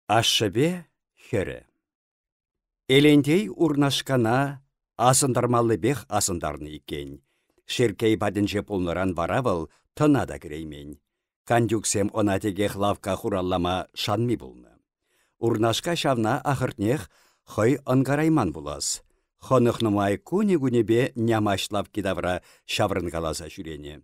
Ашшыбе хері. Элендей урнашкана асындармалы бех асындарны икен. Шеркей бадынче пулныран варавыл тына да кіреймен. Кандюксем она тегех лавка хураллама шанми булны. Урнашка шавна ахыртнех хой ангарайман булас. Хонықнымай куне-гунебе нямашлап кидавра шаврынгаласа жүрене.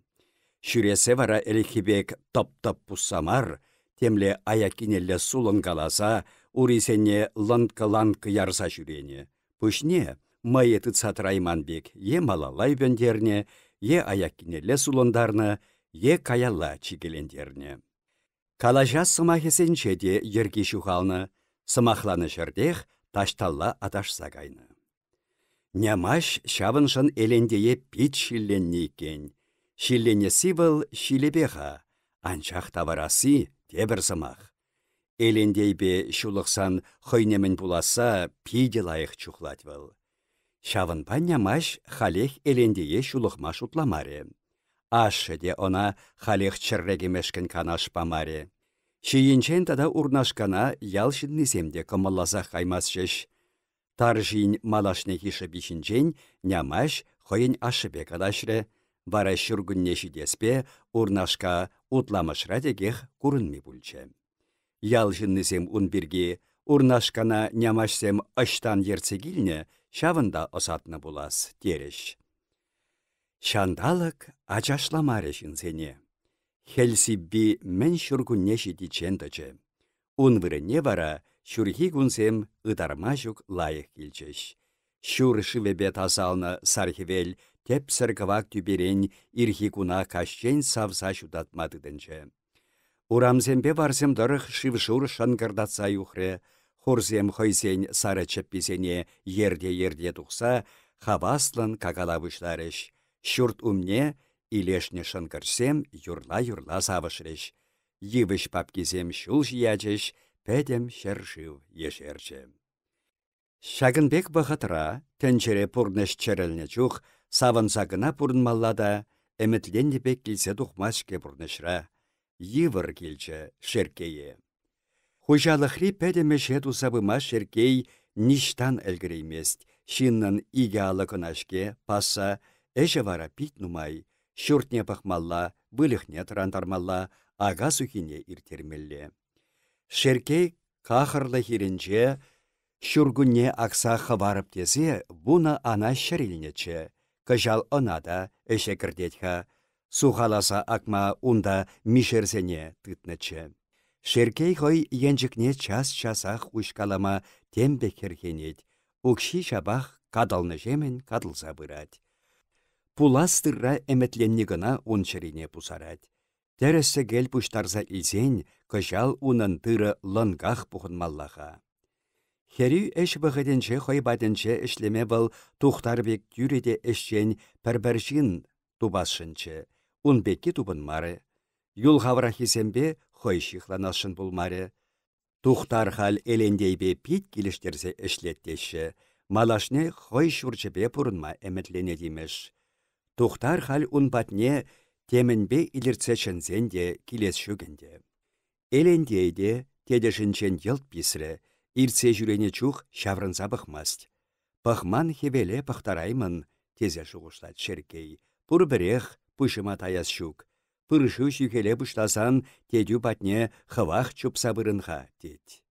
Шүресе вара элехибек топ-топ пуссамар, темле аякинелле сулын каласа, урисене ланкы-ланкы ярса жүрене. Пүшне, майеты цатрайманбек е малалай бөндерне, е аякинелле сулындарны, е каялла чигелендерне. Калажа сымахесенче де ерге шухалны, сымахланы жердех ташталла аташса кайны. Нямаш шавыншын элендее пит шилленне екен. Шилленесі был шилебеха, анчах таварасы тебір сымах. Элендейбе шулықсан хойнемін буласа пиде лайық чухлать был. Шавынпа нямаш халех элендее шулықма шутламаре. Ашы де она халех чыррегемешкен канаш памаре. Шиінчен тада урнашкана ялшыннесемде кымылласа қаймас шеш. Таржин малашне хишы бишінчен нямаш хойын ашыбе кадашре. Вара шүргінне шидеспе урнашка утламышра дегех курынми бүлче. Ялшыннесем унбирге урнашкана нямашсем аштан ерцегілне шавында осатны булас тереш. Шандалык ачашламаре шынсене. Хелсибби мен шүргінне шидичендаче. Унвырыне вара шүрхи гунсем ыдарма жүк лайық келчеш. Шүр шывебе тазалны сархивел тепсір кывак түберен ирхи куна кашчен савса шудатмадыдынче. Урамзембе барсем дырых шившур шангырдатса юхре, хорзем хойсен сары чеппесене ерде-ерде тухса, хаваслын какалавышларыш. Шурт умне илешне шангырсем юрла-юрла савышрыш. Йывыш папкизем шул жиячеш, пәдем шершив ешерче. Шагынбек бахатра, тенчере пурнеш черелне чух, савынсагына пурнмаллада, әмітленнебек келсе тухмашке пурнешра. Йывыр келче шеркее. Хужалықри пәдемеше тусабыма шеркей ништан әлгіреймест. Шиннын иге алықынашке паса, әжі вара пит нумай, шүртне пахмалла, бұлықне тұрандармалла, ага сухине иртермелле. Шеркей қақырлы хирінче, шүргүнне акса хаварып тезе, буна ана шәрілнече. Кыжал онада әші кірдетха, сухаласа акма унда мишерсене тытныче. Шеркей хой енжікне час-часах ушкалама тембе керхенет, укши шабах кадалны жемен кадылса бырать. Пуластырра әметленні гына унчырине пусарать. Тәресі гел пуштарса илсен, кыжал унын тыры лынгах пухынмаллаха. Хері әш бұғыденше хойбаденше ішлеме бұл тухтарбек тюреде әшчен пәрбәршін тубасшынче, унбекке тубынмары. Юл хаврахисембе хой шихланашын булмары. Тухтар хал элендейбе пит келіштерсе ішлеттеші, малашне хой шурчебе пұрынма әмітлене демеш. Тухтар хал унбатне темінбе илірцешінзен де келес шүгінде. Элендейде тедешінчен елт писірі, ирце жүрене чух шаврынса бұқмаст. Пахман хевеле пахтараймын, тезе шуғышлат шеркей. Пұр бірех пұшыма таяс шук. Пұрышу шүкеле бұштасан тедю батне хывақ чупса бұрынға, дед.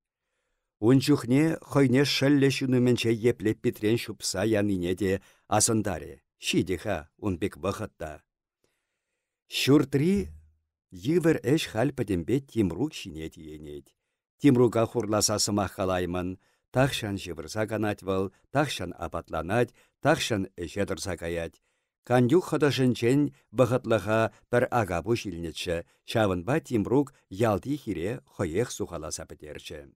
Унчухне хойне шылле шүніменче еплеп петрен шупса янине де асындаре. Шидеха унбек бұқытта. Шүртри йывыр әш хал пәдембе Тимрук шине тиенет. Тимруга хурласа сымақ қалаймын, тақшан жывырса канать выл, тақшан апатланать, тақшан эшедірса каять. Кандюк хыдышынчен бұғытлыға бір агабу шилнетші, шавынба Тимрук ялды хире хойех сухаласа бідерші.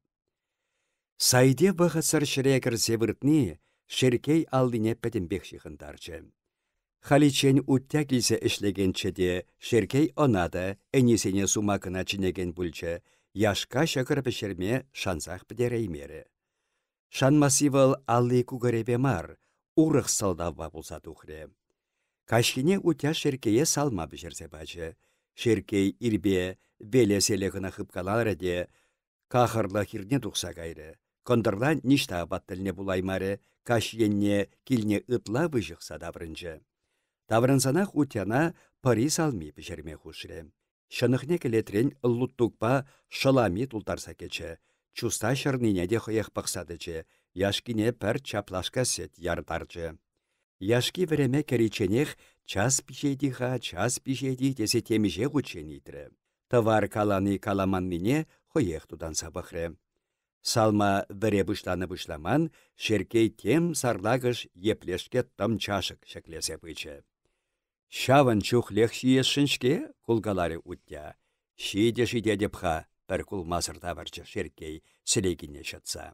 Сайде бұғытсыр шірекірсе выртны, шеркей алдыне пәдембек шихындарчы. Халичен уття келсе ішлегенче де, шеркей онада әнесене сумакына чинеген бүлчі, яшка шакыр пешерме шансақ бідереймері. Шанмасивал алли кугаребе мар, урық салдавба болса тухре. Кашкине утя шеркее салма бішерсе бачы. Шеркей ирбе белеселегіна хыпкалары де, Кахырлы хирне тухса кайры. Кондырла ништа баттылне булаймары, кашyenне килне ытла выжықса даврынчы. Таврынсанах утяна пари салми пішерме хушре. Шынықне келетрен луттукпа шылами тултарса кече. Чуста шырнине де хыях пақсадычы. Яшкине пір чаплашка сет ярдарчы. Яшки віреме кереченех час пишейді десе темеже ғучен итрі. Товар каланы каламаннине хыях тудан сабықры. Салма віре бышламан, шеркей тем сарлагыш еплешке тым чашык шеклесе пычы. Шавын чухлех шиешшіншке кулгалары уття. Шиде депха пір кулмасырда барчы шеркей сілегіне шатса.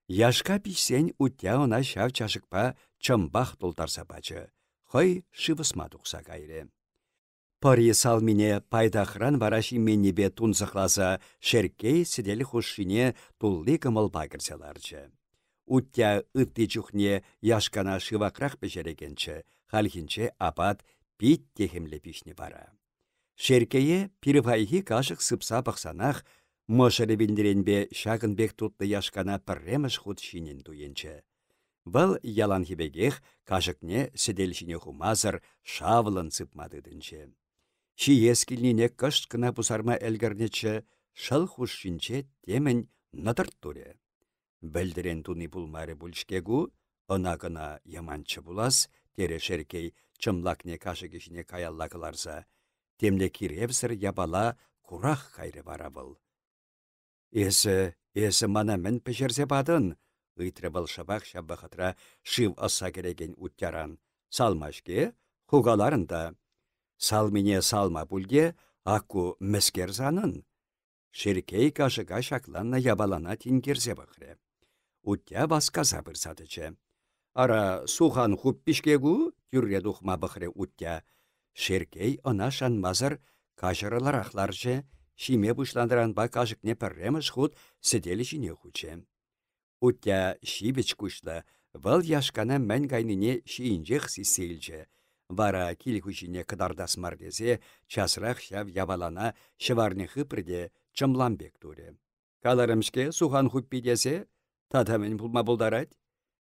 Яшка писен уття она шав чашыкпа чымбах толтарса бачы. Хой шывысма тұқса кайры. Пари салмине пайдахран вараши меннебе тунсықласа шеркей сиделі хушшине тулли кымыл багырселарчы. Уття ытты чухне яшкана шывакрах пешерегенчі, халхинче апат пит техемле пишне бара. Шеркее пирвайхи кашық сыпса бақсанах, мошыры біндеренбе шағынбек тұтты яшкана пірреміш худ шинен туенчі. Бұл ялан хибегех кашықне сиделшіне хумазыр шавылын сыпмадыдынчы. Шиескіліне кышт кына бұсарма әлгірнечі шыл хушшинче темін надыр туре. Білдірен туны бұлмары бүлшкегу, ына гына яманчы булас, тере шеркей чымлакне кашығышіне каяллақыларса, темле киревсір ябала курах қайры бара бұл. Эсі мана мен пешерсе бадын, ыйтры бұл шабақ шабақытра шив аса кереген уттяран. Салмашке, хугаларында. Салмине салма бүлге, акку мескерзанын. Шеркей кашыға шакланна ябалана тингерзе бақыры. Уття басказа бірсадычы. Ара сухан хуп пишкегу, тюрре духма бақыры уття. Шеркей она шанмазыр кашырыларақларчы, шиме бұшландыранба кашықне пірреміш худ сіделі жіне хучы. Уття шибіч күшлі, вал яшкана мән гайныне шиінжех сисейлчі. Вара кил хучине кыдардас мардезе, часрақ шав ябалана шыварны хыпырде чымламбек туре. Каларымшке сухан хуп пидесе, татамен пулма бұлдарад.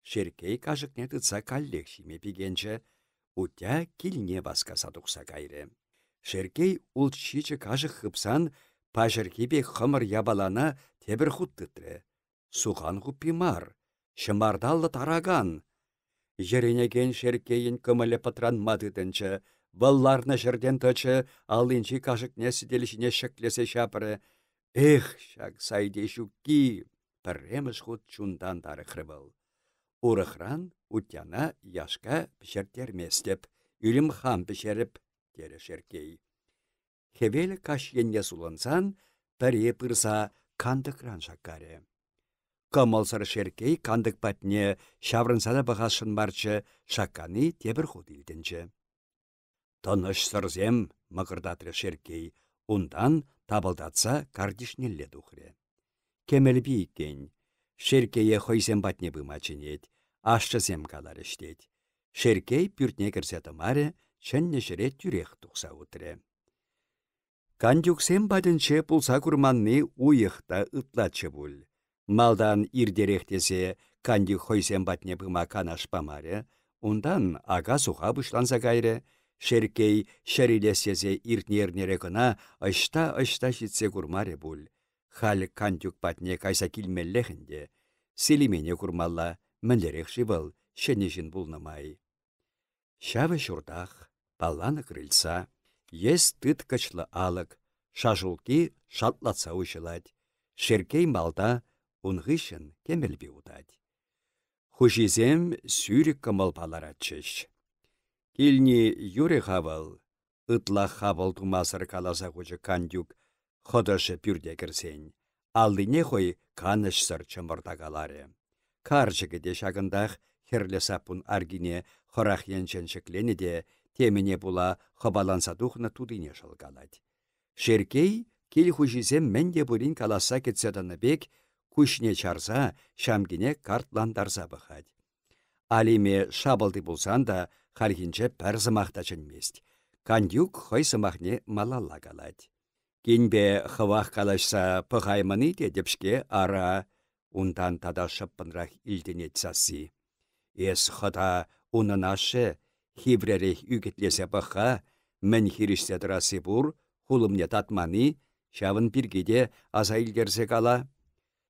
Шеркей кашықне тұтса каллек шиме пигенчі, уття килне баскаса тұқса кайры. Шеркей улчичі кашық хыпсан, пашыркебе хымыр ябалана тебір худ тұтры. Сухан хуппи мар, шымардалы тараган. Жеренеген шеркейін кымылы патранмадыдынчы, валларны жерден тычы, алынчы кашықне сиделішіне шеклесе шапыры. Эх, шак сайде шукки, пірреміш худ чундан тарықры был. Урықран уттяна яшка пішертерместеп, үлім хам пішеріп, дері шеркей. Хевел кашyenне сулынсан, пірре пырса кандықран шаккаре. Кымылсыр шеркей кандық патне шаврынсада бағашын марчы шакканы тебір худ илдінчі. Тыныш сырзем мығырдатры шеркей, ундан табылдатса кардишнелле духре. Кемел бейкен, шеркейе хойзем батне бымачынет, ашчызем калар іштет. Шеркей пүртне кірсе тымаре, чәнне жіре тюрех тұқса утре. Кандюксем бадынче пулса курманны уйықта ытлатчы бұл. Малдан ирдерехтесе канди хойсем батне быма канаш памаре, ундан ага суха бұшланса кайры, шеркей шәрилесезе иртнернере кына ашта житсе курмаре бұл. Хал кандюк батне кайса килмеллехінде, селимене курмалла, мінлерекші бұл, шенежін бұлнамай. Шавы шурдах, палланы крыльца, ес тыт кычлы алық, шажулки шатлатса ұшылад, шеркей малда ұнғышын кемелбе удад. Хужизем сүйрік кымыл паларатчыш. Килни юре хавал, ытла хавал тумасыр каласа хучы кандюк, ходышы пүрде кірсен, алдыне хой каныш сыр чымырдагалары. Каржыгыде шагындах херлі сапун аргине хорах янченшіклені де теміне була хабаланса духна тудыне шылгалад. Шеркей кел хужизем менде бурин каласа кетседаны бек, күшне чарса шамгине картландарса бұхад. Алиме шабылды булсан да хархинче пәр зымақта чынмест. Кандюк хой сымақне малалла галад. Кинбе хывах калашса пăхаймăни тетепшке ара, ундан тада шыппынрах илтенет сасси. Эс хăта унăнашы, хивререх үгетлесе пăхха, мӹн хиришсе тăраси пур, хулымне татмани, çавăн пиркиде аса илтерсе кала.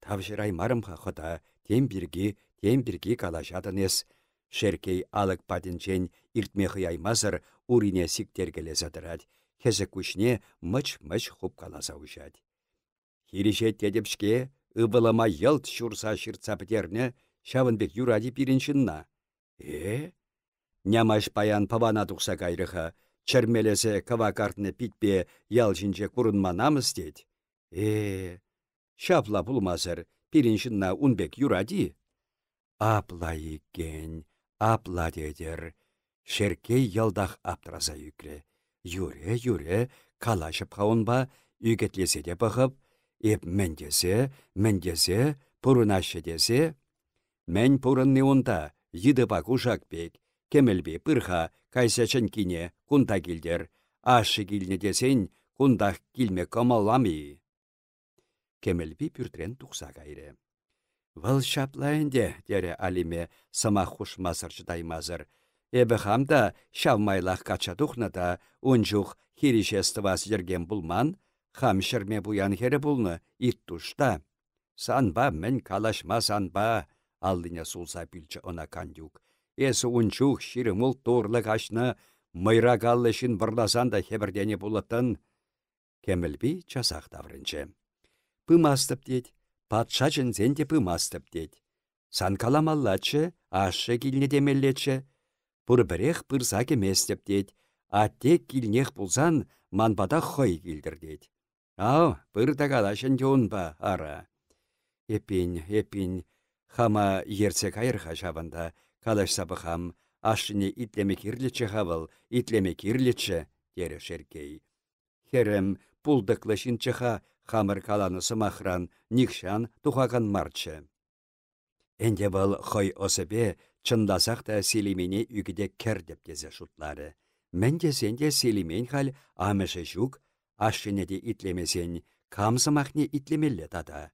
Тавшырай марымха хăта, тем пирки калашатынес. Шеркей алык патенчен иртме хыяймасыр урине сиктергелесе тырать. Хезі күшне мыч-мыч хуп каласа ушать. Хирише тедепшке ыбылама йылт шурса шыртса пітерне шавынбек юради пиринчынна. Нямаш паян павана тухса кайрыха, чырмелесе кава картны питпе ялжинче курынманамыз дед. Шапла пулмасыр пиринчынна унбек юради. Апла екен, апла дедер. Шеркей ялдах аптраса юкре. Юре, калашып хаунба, үгетлесе де пахып, еп мендесе, пурынашы десе. Мен пурынны онда, йыдыпа кушак бек, кемелбе пырха, кайсачын кине, кунта килдер, ашы килне десен, кундах килме камалами. Кемелбе пүртрен тухса кайры. Вăл çаплайынде, тере алиме, сама хушмасыр чытаймазыр. Эбі хамда шавмайлах кача тухната, унчух хиришестывас ерген булман, хам шырме буян хері булны, ит тушта. Санба мен калашма санба, алдыне сулса пилчі она кандюк. Эсі унчух ширымыл торлы кашны, мыйра каллышын бұрласан да хебірдене булытын. Кемілби часақ таврынчы. Пымастып дед, патша жынзенде пымастып дед. Сан каламаллачы, ашы килне демеллечі. Пұрбірех пырса кеместіп дед, аттек килнех пулсан манбада хой килдір дед. Ау, пырда калашын жонба, ара. Эпин, хама ерце кайырға жабында, калашсабы хам, ашыне итлеме кирлечі хавыл, итлеме кирлечі, дері шеркей. Херем пулдықлышын чыха, хамыр каланысы махран, никшан тухаган марчы. Энде был хой осыбе, чындасақ та селимене үгіде кердеп дезе шутлары. Менде сенде селимен хал амышы жүк, ашшынеде итлемесен, камсымахне итлемелле тада.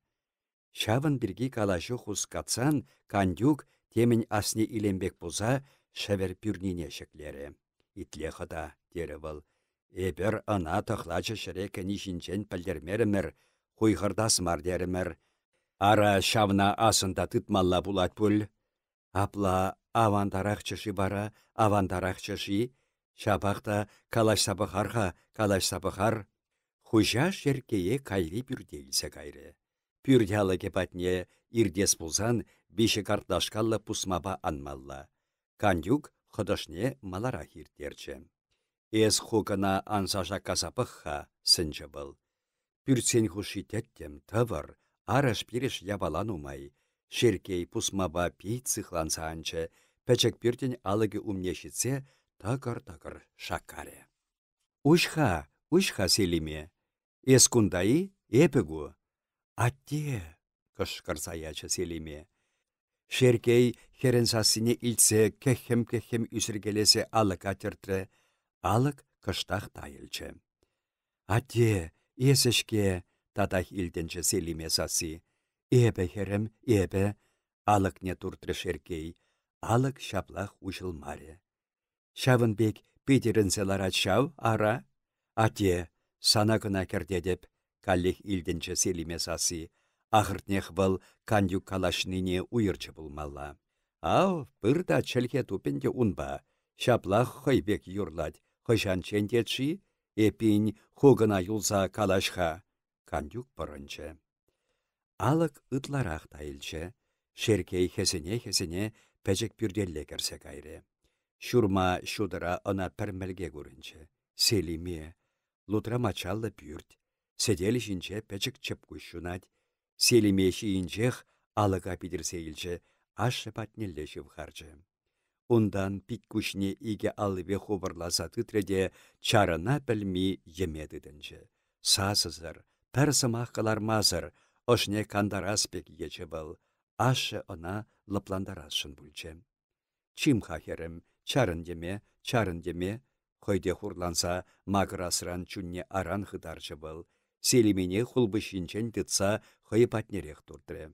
Шавын бірге калашы хускатсан, кандюк темін асне илембек бұза, шәвер пүрніне шеклері. Итле хыда, дері был. Эбір ана тұхлачы шырекі нишінчен пілдермерімір, хуйғырдас мардерімір. Ара шавна асында тытмалла булат бұл. Апла авандарақчышы бара, авандарақчышы. Шабақта калаш сабықар. Хужа шеркее кайри пүрделсе кайры. Пүрдялы кепатне ирдес бұлзан беші картлашкалла пусмаба анмалла. Кандюк хыдышне малара хиртерчі. Эс хукана ансажа казапықха сынчы был. Пүртсен хуши теттем тавыр, араш пиреш ябалан умай. Шеркей пусмаба пейт цихланса анчы, пәчек пүртен алығы умнешітсе, такыр-такыр шакаре. Ушха селиме. Эс кундаи эпігу. Атте, кышкырсаячы селиме. Шеркей херенсасыне илтсе кехем үсіргелесе алык атыртры, алык кыштақ тайылчы. Атте, есішке татах илтенчі селиме сасы. Эбе херем, эбе, алык не туртры шеркей, алык шаплах ушылмаре. Шавынбек петерінселара шав, ара? Атте, сана кына кердедеп, каллех илденче селиме сасы, ахыртнех был кандюк калашныне уйырчы булмалла. Ау, пырда чәлге тупенде унба, шаплах хойбек юрлать, хойшан чендетши, эпин хугына юлса калашха, кандюк пырынчы. Алык ытларақ тайылчы, шеркей хесене пәжек пүрделле керсе кайры. Шурма шудыра ына пәрмелге көрінчі. Селиме, лутра мачаллы пүрт, седел жинче пәжек чеп күшшунат, селиме шиінчех алыға пидірсейлчі, ашы патнелле шывхарчы. Ундан пик күшне иге алыбе хубырласа тытреде чарына пілми емедідінчі. Сасызыр, пәрсымақ қылармазыр, ошне кандараспек ечі был, ашы она лыпландарасшын бүлчі. Чимха херім, чарын деме, хойде хурланса мағырасыран чүнне аран хыдарчы был, Селимене хулбышинчен тытса хый патнерех турдыры.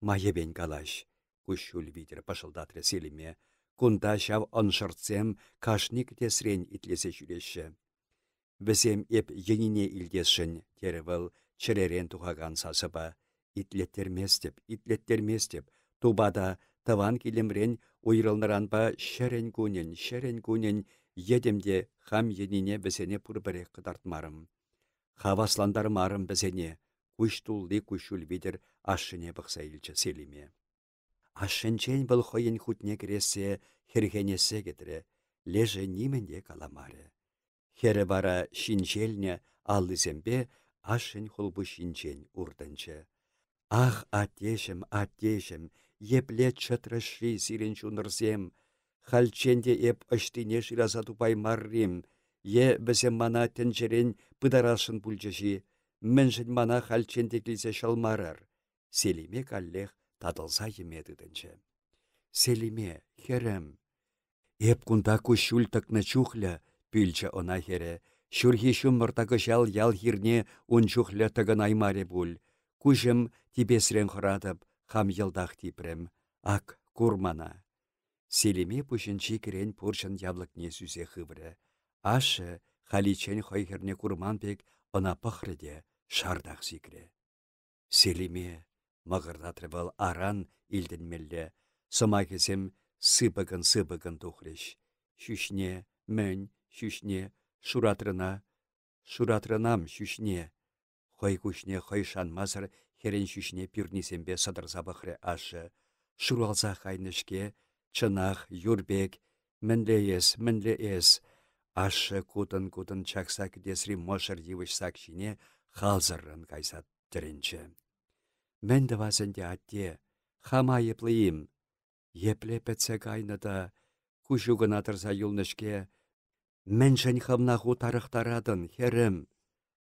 Майебен калаш, кущул видер пашылдатры селиме. Кунда шав оншыртсем кашник тесрен итлесе жүреші. Бізем еп енине илдесшін, теревіл чыререн тухаган сасыба. Итлеттерместеп, тубада таван килемрен уйрылныранба шерен күнен, едемде хам енине бізене пұрбірек қыдартмарым. Хавасландармарым бізене, күштулли күшул видер ашшыне бұқса илчі селиме. Ашшынчен бұл хойын хутне кересе хергенесе кетірі, леже нименде каламары. Хері бара шинчелне аллызембе ашшын хулбу шинчен урдынчы. Ах, атешім, епле чытрышы сирен чунырзем, халченде еп ыштине шираза тупай маррим, бізем мана тінчерен пыдарашын пульчыши, міншін мана халченде келсе шалмарар. Селиме каллех тадылса емедідінші. Селиме, херем. Еп кунда күшул тықны чухля, пүлчі она хере, шүрхи шуммыртағы жал ял хирне он чухля тығын аймаре бұл. Күшім тибесрен құрадып, хам елдақ типрем, ак курмана. Селиме пүшінші керен пұршын яблықне сүзе хывыры. Ашы халичен хойхерне курман пек она пықрыде шардақ зикре. Селиме мағырдатры бұл аран илденмелле, сыма кезем сыбығын тухрыш. Шүшне, мөн, шүшне, шуратрынам шүшне. Хой күшне хой шанмазыр херен шүшне пирнисембе садырса бұқры ашы. Шуралса хайнышке, чынақ, юрбек, мінле ес. Ашы кутын чакса кдесри мошыр евыш сакшине халзырын кайсат тірінші. Мінді вазынде атте, хама еплейім. Епле пәтсе кайныда, күшугын атырса юлнышке, міншін хамнаху тарықтарадын, херім.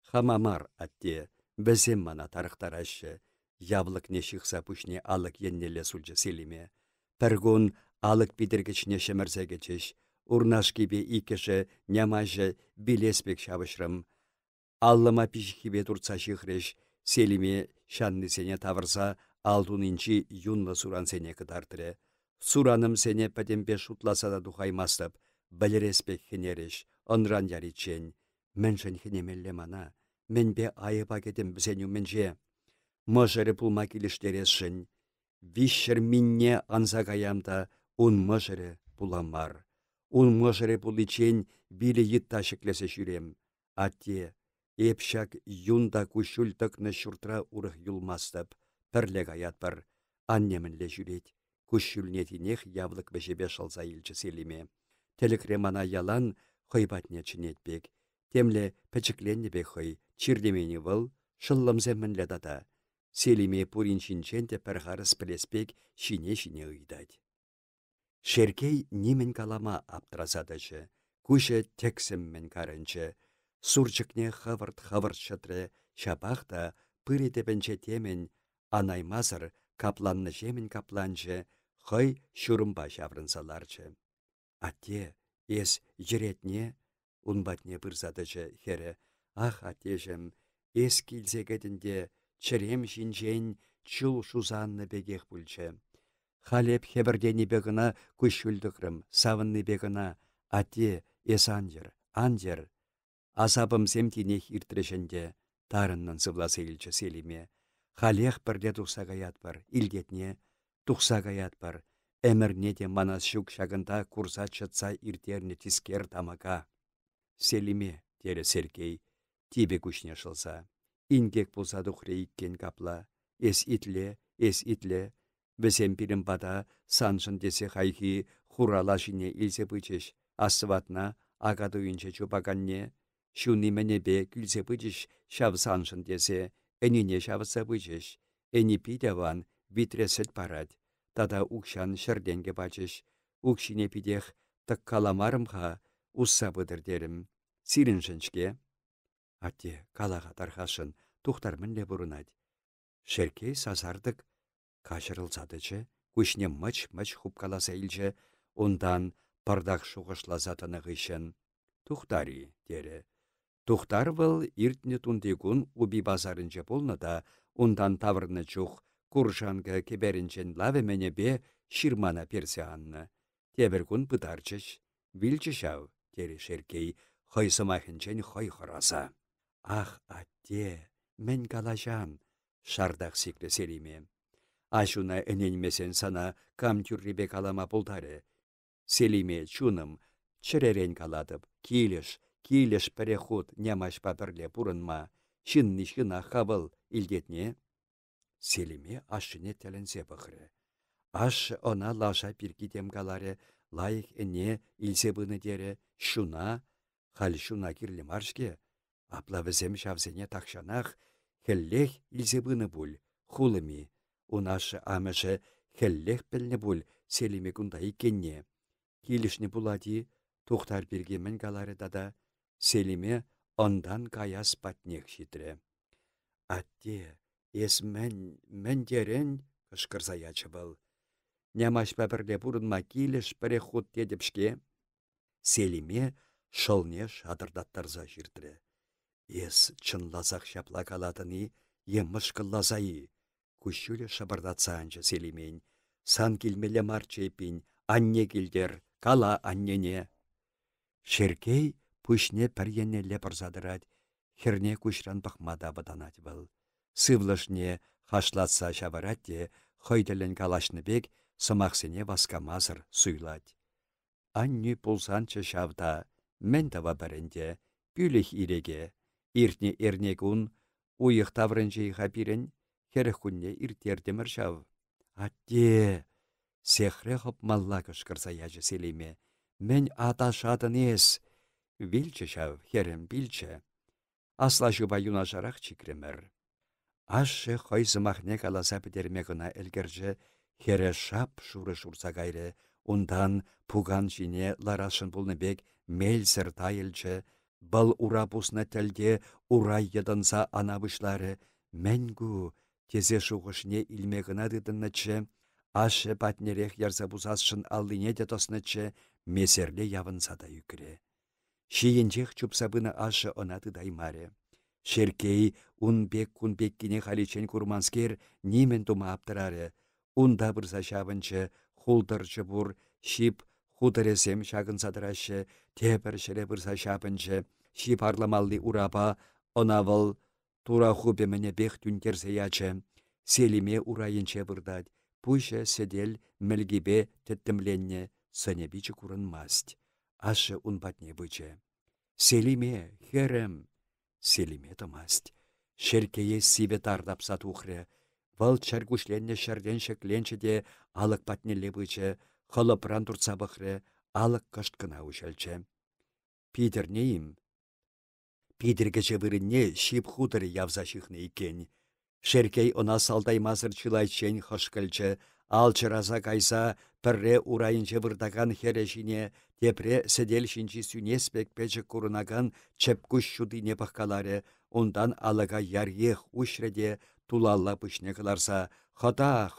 Хамамар атте, бізем мана тарықтарашы. Явлық не шықса пүшне алық еннелі сүлжі селиме. Піргун алық бидіргічне шемірзе кечеш, урнаш кебе икеші, нямажы билеспек шабышрым. Аллыма пішхибе турца шықреш, селиме шанны сене тавырса, алдунынчи юнлы суран сене кыдартыры. Сураным сене пәдембе шутласа да духаймастып, біліреспек хенереш, онран яричен. Міншін хенемелле мана, менбе айыпа кетім бізеню менже. Мұжыры пулма келіштересшін. Вишшір минне анза каямда он мұжыры пуламар. Он мұжыры пуличен білі етташыклесе жүрем. Атте, епшак юнда күшілтікні шуртра урық юлмастып, пірлек аят бір, аннемінле жүрет. Күшілнетінех явлық бәжебе шалса илчі селиме. Телекремана ялан хойбатне чинетпек. Темле пәчікленнебе хой, чирдемені выл, шыллымзе мінле дада. Селиме пуринчинченде пәрғарыс пілеспек шине-шине ұйдад. Шеркей немен калама аптыразадышы, күші тексіммен карынчы. Сурчыкне хавырт шытры, шабақта пыредебінче темен, анаймазыр капланны жемен капланчы, хой шурымба шаврынсаларчы. Атте, ес жүретне, унбатне бұрзадышы хері. Ах, аттежім, ес килзегедінде чырем жинжен чул шузанны бегех бүлчі. Халеп хебірдені бегіна күшілдікрім, савынны бегіна, атте, ес андер. Азабым семтінех иртірешінде, тарыннан сывласы илчі селиме. Халех бірде тұқсағаят бар, илдетне, тұқсағаят бар. Әмірне де манас шук шағында курса чытса иртерне тискер тамака. Селиме, тері Сергей, тибе күшне шылса. Ингек болса дұқре иккен капла. Эс итле, бізем бірін бада саншын десе хайхи хурала жіне илсе бычеш. Асыватна, агады үйінче чубаганне. Шуны менебе күлсе бычеш шав саншын десе, әніне шавыса бычеш. Әні пидеван витресет парад. Тада укшан шырденге бачыш. Укшине пидех так каламарымға усса бұдыр дерім. Сиріншіншке. Атте, калаға тархашын, тухтар мінле бұрынад. Шеркей сазардық кашырылсадычы, күшне мыч хупкаласа илчі, ондан пардақ шуғышлазатыны ғышын. Тухтари, дері. Тухтар вăл иртне тундикун уби базарынче пулнă та ундан таврнă чух куршанкă кеберінчен лаве менепе ширмана персе аннă. Тебір кун пытарчыш. Вилчче çав, тере Шеркей, хăйсымахынчен хăй хăраса. Ах, атте, мӹнь калаçам, шардах сикле Селиме. Ашуна ӹненмесен сана кам тюррипе калама пултаре. Селиме чуным чӹререн калатып, килеш переход нямашпа пӹрле пурынма, çынни çына хавăл илтетне. Селиме ашшине тӓлленсе пăхрӗ. Ашшы ына лаша пиркитем каларе, лайық эне илсе быны тере, шуна, хал шуна кирле маршке, апла візем шавзене тақшанах, хеллех илсе быны буль, хулыми, унашы амышы хеллех пілні буль, Селиме кунда икенне. Килішні булади, тухтар бергемен каларе дада, Селиме ондан каяс патнех шитре. Атте, ес мен терен, кышкырса ячы был. Нямаш пәпірле бұрынма килеш переход тедіпшке, Селиме шылне шадырдаттарза жиртірі. Ес чынлазақ шапла калатыны еммышкыллазайы. Күшілі шабырдатса анчы Селимен. Сан келмелі марчепін, анне келдер, кала аннене. Шеркей пүшне пәрйенелі бірзадырад, херне күшран бақмада баданат был. Сывлышне хашлатса шабаратте, хойделен калашны бек, сымақсене васкамазыр суйлать. Анны пулсанчы шавда, мен тава бәрінде, пүліх иреге, иртне эрнегун, уйық таврынжы хапирен, херіх күнне иртердемір шав. Атте, сехре хоп малла кышкырса яжы Селиме, мен ата шатын ес. Вилчі шав, херім білчі. Асла жуба юнашарақ чикремір. Ашы хойзымахне каласа бідермегіна әлгіржі, хере шап шуры шурса кайры, ундан пуган жіне ларашын бұлны бек мелсір тайылчы, бұл ура бұсны тәлде урай едінса анабышлары, мәнгу тезе шуғышне илмегіна дыдыннычы, ашы патнерех ярса бұзасшын аллине де тоснычы, месерле явынса да юкіре. Шиенчех чупсабыны ашы онаты даймаре. Шеркей унбек кунбеккине халичен курманскер нимен тума аптырары. Унда бұрса шабынчы, хулдырчы бұр, шип худыресем шағын садырашы, тепір шере бұрса шабынчы, шип арламалли урапа, онавыл тура хубеміне бек түнтерсе ячы. Селиме урайынче бұрдад, пуйша седел мілгібе теттімленне, сынебичі курынмаст. Ашы унпатне бычы. Селиме, херем. Селиме тымаст. Шеркее сибе тардапса тухры. Вăл чаргушленне шарден шекленче де алық патнелле бычы, хылыпран турца бăхры, алық кышткына ушалчы. Питернейім. Питергече вырынне шип хутыры явза шихны икен. Шеркей она салдаймазыр чылайчен хышкылчы, алчыраза кайса пірре урайынчы вырдаган херешине, тепре седел шинчи сүнеспек печі курынаган чепкуш шудыне пахкаларе, ондан алыға ярьех ушреде тулалла пышне кыларса, «Хота,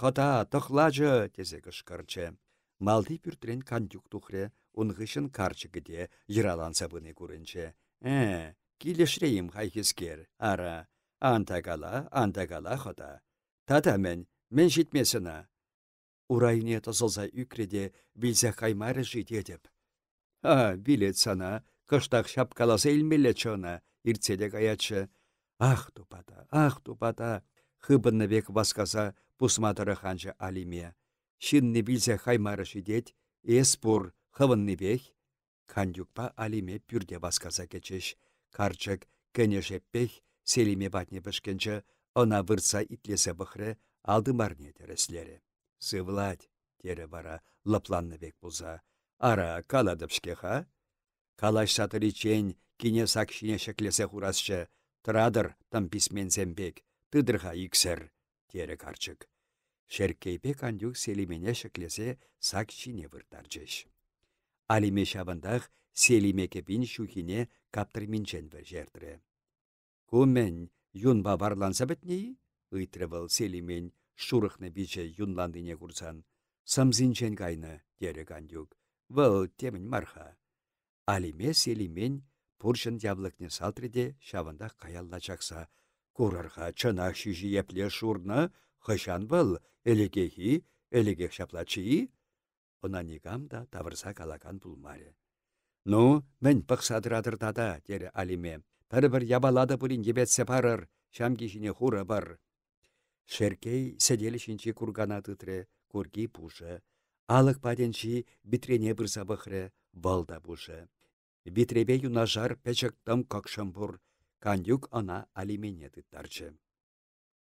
тұхлажы!» тесе кышкырчы. Малды пүртрен кандюк тухре, унгышын карчы гіде йыраланса бұны көрінчі. Килешрейім хайхискер, ара, антагала, хота. Тата мен житмесіна. Урайне тосылса үкреде білзе қаймары жит едіп. Билет сана, кыштақ шапкаласа илмелі чона, иртседе каячы. Ах тупата, хыбынны бек басқаса пусматыры ханчы алиме. Шинны білзе қаймары жидет, эспур хывынны бек. Кандюкпа алиме пүрде басқаса кечеш. Карчык кәне жеппех, Селиме батне бішкенчі, она вырса итлесе бұхры, алды марне тереслері. Сывладь, тере бара, лапланны бек бұлза. Ара, каладыпшке ха? Калаш сатыры чен, кине сакшине шеклесе хурасчы, традыр там писменсем бек, тыдырға иксер, тере карчык. Шеркейпе кандюк Селимене шеклесе сакшине выртарчыш. Алиме шабындақ Селиме кепин шухине каптырминчен бір жердірі. Кумен юнба барланса бітней? Ыйтры был Селимен шурықны биче юнландыне курсан. Самзинчен кайны, дері кандюк. Вăл темін марха. Алиме Селимен Пуршын яблыкне салтриде шавында каялла чакса. Курарха чынах шиши епле шурны, хышан был, элегехи, элегех шаплачи. Она нигамда тавырса калакан пулмаре. Ну, мен пықсадырадыр тада, дері Алиме. Бір ябалады бұрын ебетсе парыр, шам кешіне хуры бар. Шеркей седелішінчі кургана тытры, курги пушы. Алық паденчі битрене бірса бұқры, балда пушы. Битребе юнажар пәчіктім какшамбур, кандюк ана Алимене тыттарчы.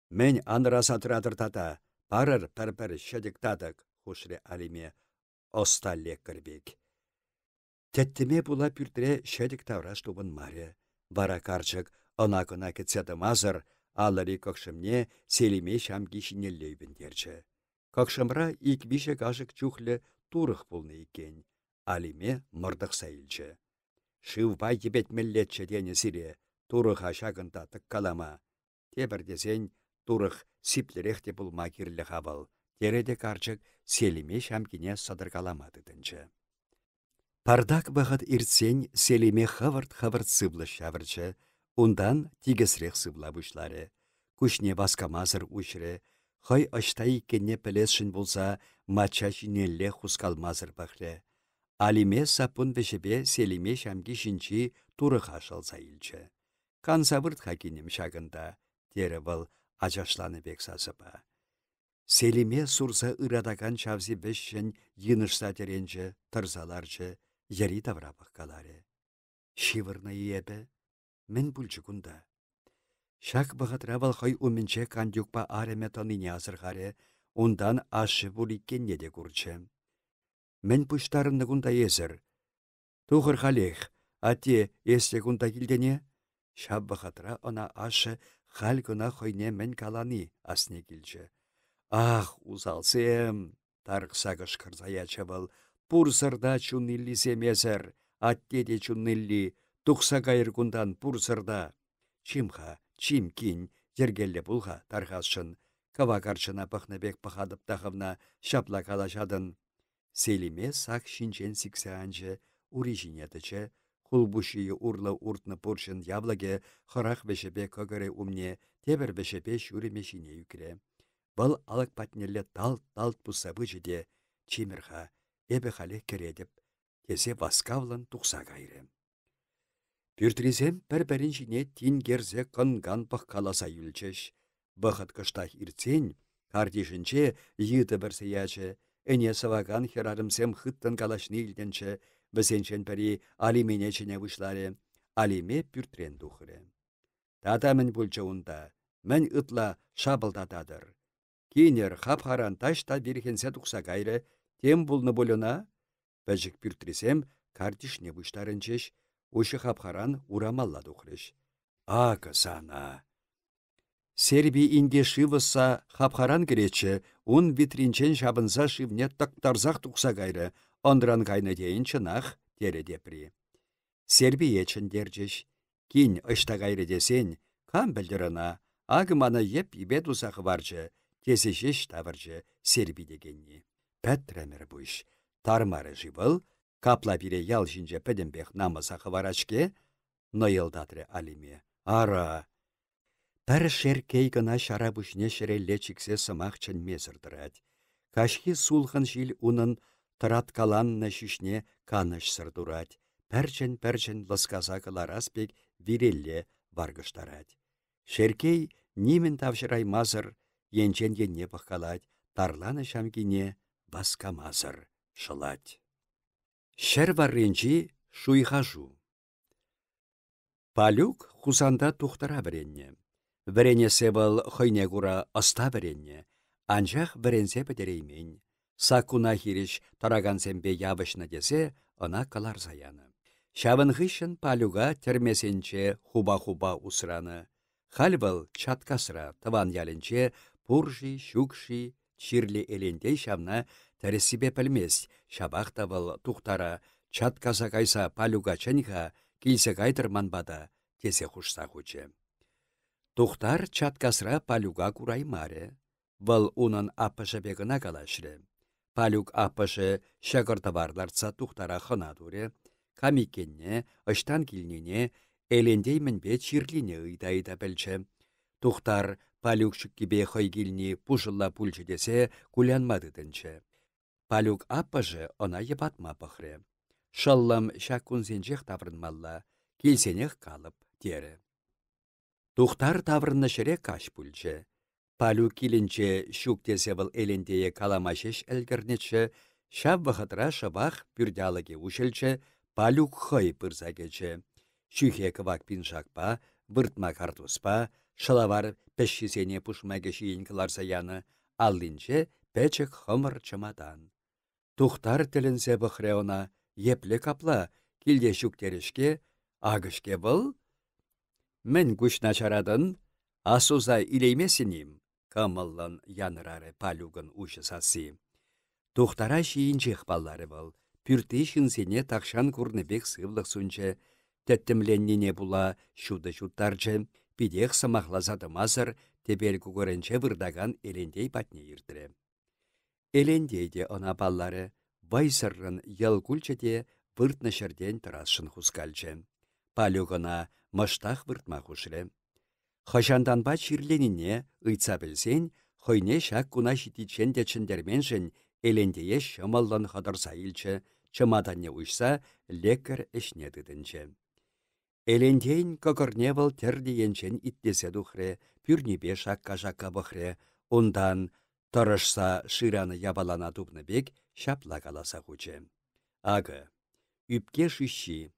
Мен анырасадырадыр тада, парыр пір-пір шедік тадық, хушры Алиме, оста леккірбек. Тәттіме була пүртіре шедік тавраш тубын маре. Бара карчык ына-кына кетседі мазыр, алыры көкшімне селиме шамги шинеллейбін дерчі. Көкшімра икбише кажык чухлі турық пулны екен. Алиме мұрдық сайылчы. Шывбай ебет меллетчі дені сире, турыға шағында тықкалама. Тебір десен турық сиплерехте бұлма кирлі қабыл. Тереде карчык селиме шамкине садыргаламады дінчі. Пардак бағыт иртсен селиме хавырт-хавырт сыблы шавырчы, ундан тигесрех сыбла бұшлары. Күшне баскамазыр ұшыры, хай ашта иккенне пілесшін болса, мача жинелле хускалмазыр бақры. Алиме сапын вешебе селиме шамги шинчи турыға шалса илчі. Кан сабырт хакинем шагында, тері бұл ажашланы бек сасыпа. Селиме сурса ырадаган чавзи бешшін йынышса теренчі, тұрзаларчы, яри таврапық каларе. Шивырны ебі, мен бүлчі күнда. Шак бұғытра балхай умінче кандюкпа ареме таныне азырғаре, ондан ашы бұліккен неде күрчі. Мен пұштарынны күнда езір. Туғыр қалех, ате есте күнда келдене? Шап бұғытра она ашы хал күна хойне мен каланы асне келчі. Ах, узалсем, тарқсағыш кырзаячы был, пұрсырда чуннилли семезір, аттеде чуннилли, тұқса қайыр күндан пұрсырда. Чимха, чимкин, ергелі бұлға тарғасшын, кавакарчына пықныбек пықадып тағымна шапла калашадын. Селиме сақ шинчен сіксе анжы, ури жинетічі, хулбушии урлы уртны пұршын явлаге, хырақ бешепе көгірі умне, тебір бешепе шүреме шине юкіре. Бұл алық патнелі талт-талт бұса бұжыде, чимірға, әбі қалі кередіп, тесе васкавлын тұқса қайры. Пүртрізем бір-бірін жіне тин керзе қынган бұқ қаласа үлчіш. Бұқыт қыштақ иртсен, кардишінче йыты бірсі ячы, әне сываган херарымсем хыттын калашны илденчі, бізенчен пәрі Алимене чіне бұшлары, Алиме пүртрен дұқыры. Тата мен бүлчі ұнда, мен ұтла шабылдатадыр. Кейнер хап-харан ташта берхенсе тұқса қайры, тем бұлны болына, бәжік пүртресем картишне бұштарынчеш, ұшы хап-харан урамалла дұқырыш. Акы сана. Серби инге шывыса хап-харан керечі, он витринчен шабынса шивне тақтарзақ тұқса қайры, ондран кайны дейін чынақ, тере депри. Серби ечін дерчеш, кейін ұшта қайры десен, кам білдіріна, агымана еп ибет ұсақы барчы, тесешеш тавырчы серби дегенне. Пәттірәмір бұш, тармары жывыл, капла бире ял жинже пәдімбек намысақы варачке, нойылдатры Алиме. Ара! Пәр шеркей гына шара бұшне шерелле чіксе сымақ чын мезірдірәд. Кашхи сулхын жил унын тыраткаланны шишне каныш сырдурад. Пәрчен лысказа кылараспек вирелле варгыштарад. Шеркей нимен тавшырай мазыр, енчен енне пыққалад, тарланы шамкине баскамазыр шылад. Шер варренчи шуйхажу. Палюк хусанда тухтара біренне. Вірене себіл хойне күра аста біренне. Анжақ біренсе бідереймен. Сакуна хириш тараган сембе явышны десе, ына калар заяны. Шавын ғышын палюга термесенче хуба-хуба усраны. Хальбыл чаткасыра тыван ялінче пуржи, шукши, чирлі элендей шавна тәресібе пілмес, шабақ тавыл тухтара чаткаса кайса палюга чынға килсе кайтырман бада, тесе хушса хуче. Тухтар чаткасыра палюга кураймаре. Вăл унын аппышы бегіна калашры. Палюк аппышы шакыртыварларца тухтара хына туре, камикенне, ыштан килнене, элендеймен бе чирлине ыйда білчі. Тухтар палюк шүккебе хой килни пушылла пульчы десе кулянмады дінчі. Палюк аппажы она ебатма пăхрре. Шыллым çак кунсенчех таврынмалла, килсенех калып, тере. Тухтар таврыннышыре каш пульчы. Палюк килінче шук тесе вăл элендее каламашеш әлгірнечі, шав вăхытра шывах пюрдялыге ушелчче, палюк хăй пырса кечче. Шүхе кывак пиншакпа, выртма картуспа, шылавар пәшшисене пушмаге шиін кыларса яны, аллинче пәчек хымыр чымадан. Тухтар тілінсе бұхре она, епле капла, килде шүктерішке, агышке бұл? Мен күшна чарадын, асуза илеймесінім, камыллан янырары палюгын ушы сасы. Тухтара шиінчех баллары бұл, пүрті шынсене тақшан күрнібек сывлық сүнче, тәттімленнене була шуды-шуттарчы, пидех самахлазадымазыр, тебел күгірінче вырдаган элендей патне ирдірі. Элендейде она баллары, вайсыррын ел күлчеде выртны шерден тұрасшын хускалчы. Палюгына мыштах выртма хушры. Хышанданба чирленіне ыйца білсен, хойне шак куна шитичен дечіндерменшін элендее шымаллан хадырса илчі, чымаданне ұшса леккір ішнедідінчі. Элендейн кокырневыл тердиенчен иттесе духре, пүрнебе шакка-шакка бұхре, ондан тұрышса шыраны ябалана тупны бек шапла каласа хуче. Ағы, үпке шүші,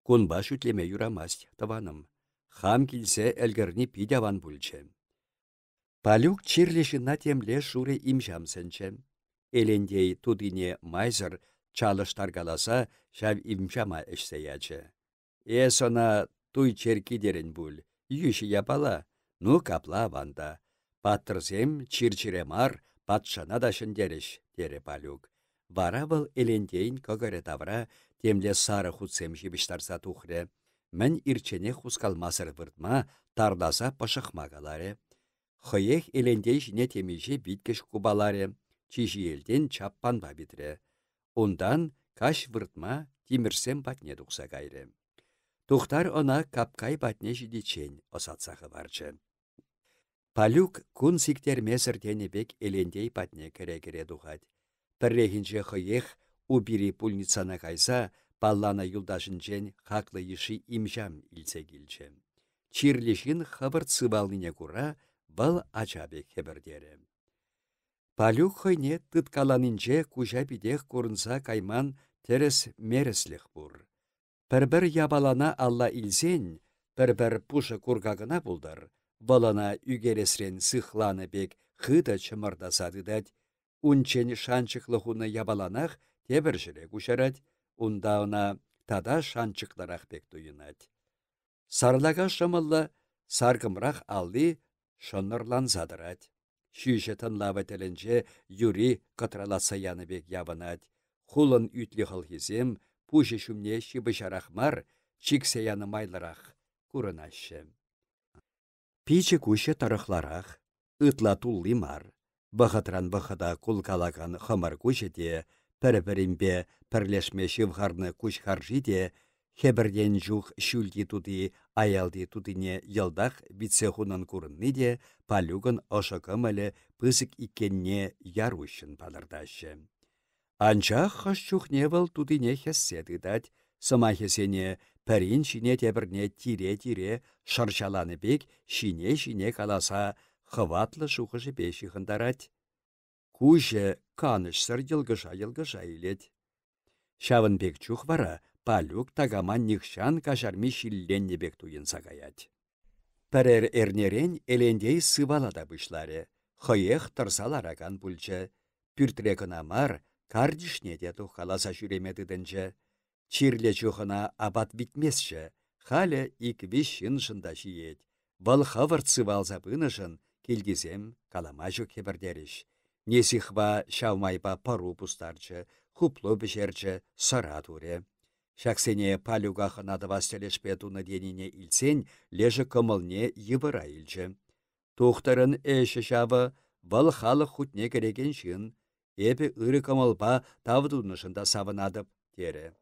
кунба шүтлеме юрамасть таваным. Хам килсе әлгірні пидяван бүлче. Палюк чирлешіна темле шуре имшамсенче. Элендей тудине майзыр чалыштар каласа шав имшама эшсеяче. Эсона туй черки дерен бүл, юші япала, ну капла ванда. Паттырсем чирчире мар, патшана да шындереш, тере палюк. Вара был элендейн көгірі тавра, темле сары хутсем жибіштарса тухре. Мен ирчене хускалмасыр выртма, тардаса пышықма каларе. Хыех элендей жіне темеже биткеш кубаларе, чижи елден чаппанба битре. Ондан каш выртма тимірсем патне тұқса кайры. Тухтар она капкай патне жидичен осатсақы барчы. Палюк кун сиктермесір тенебек элендей патне кере-кере дұғад. Піррехінче хыех убири пульницана кайса, паллана юлдашынчен хаклы еші имжам илсе келчі. Чирлешін хабыр цыбалныне кура, бұл ачабек хебірдері. Палюк хойне тыткаланынче кужа бидех курынса кайман терес мересліх бұр. Пір-бір ябалана алла илсен, пір-бір пушы кургагына бұлдар, балана үгересрен сыхланы бек хыда чымырдасадыдад, унчен шанчықлығыны ябаланақ тебір жүре күшарад, унда она тада шанчықларақ бек туйынад. Сарлага шымылы саргымрақ алды шоннырлан задырад. Шүйші тынлавы тілінже юри қытраласа яны бек ябынад. Хулын үтлі хылхизем, пуши шумне шибышарақ мар, чиксе яны майлырақ күрінашы. Пичі күші тарықларақ, ытла тулли мар. Бұғытран бұғыда кулкалаған хымыр күшіде, пір-бірімбе пірлешме шывғарны күш харжиде, хебірден жух шүлді туды, аялды тудыне елдақ бітсехунын күрінні де, палюгын ошықымылы пысық икенне ярушын палырдашы. Анчақ қыш чухневыл тудыне хесседі дад, сымахесене пәрін шине тебірне тире-тире шаршаланы бек шине-шине каласа хыватлы шухышы беші хындарад. Кужы канышсыр йылгыша илет. Шавын бек чух вара, палюк тагаман нихшан кашарми шилленне бек туйын сағаят. Пәрер эрнерен элендей сывалада бұшлары, хыех тұрсалараган бүлчі, пүртрекіна мар, кардишне де тухаласа жүремедідінчі. Чирле чухына абат битмесші, халі икві шын-шында жиет. Бұл хавырт сывалза бынышын, келгізем калама жүк хебірдеріш. Несихва шавмайба пару пустарчы, хупло бішерчі сара туре. Шаксене палюға хынады вастелешпе туны деніне илсен, лежі кымылне йывыра илчі. Тухтарын әші шавы, бұл халық хутне кереген шын, эбі ыры кымылба тавдунышында савынадып, тере.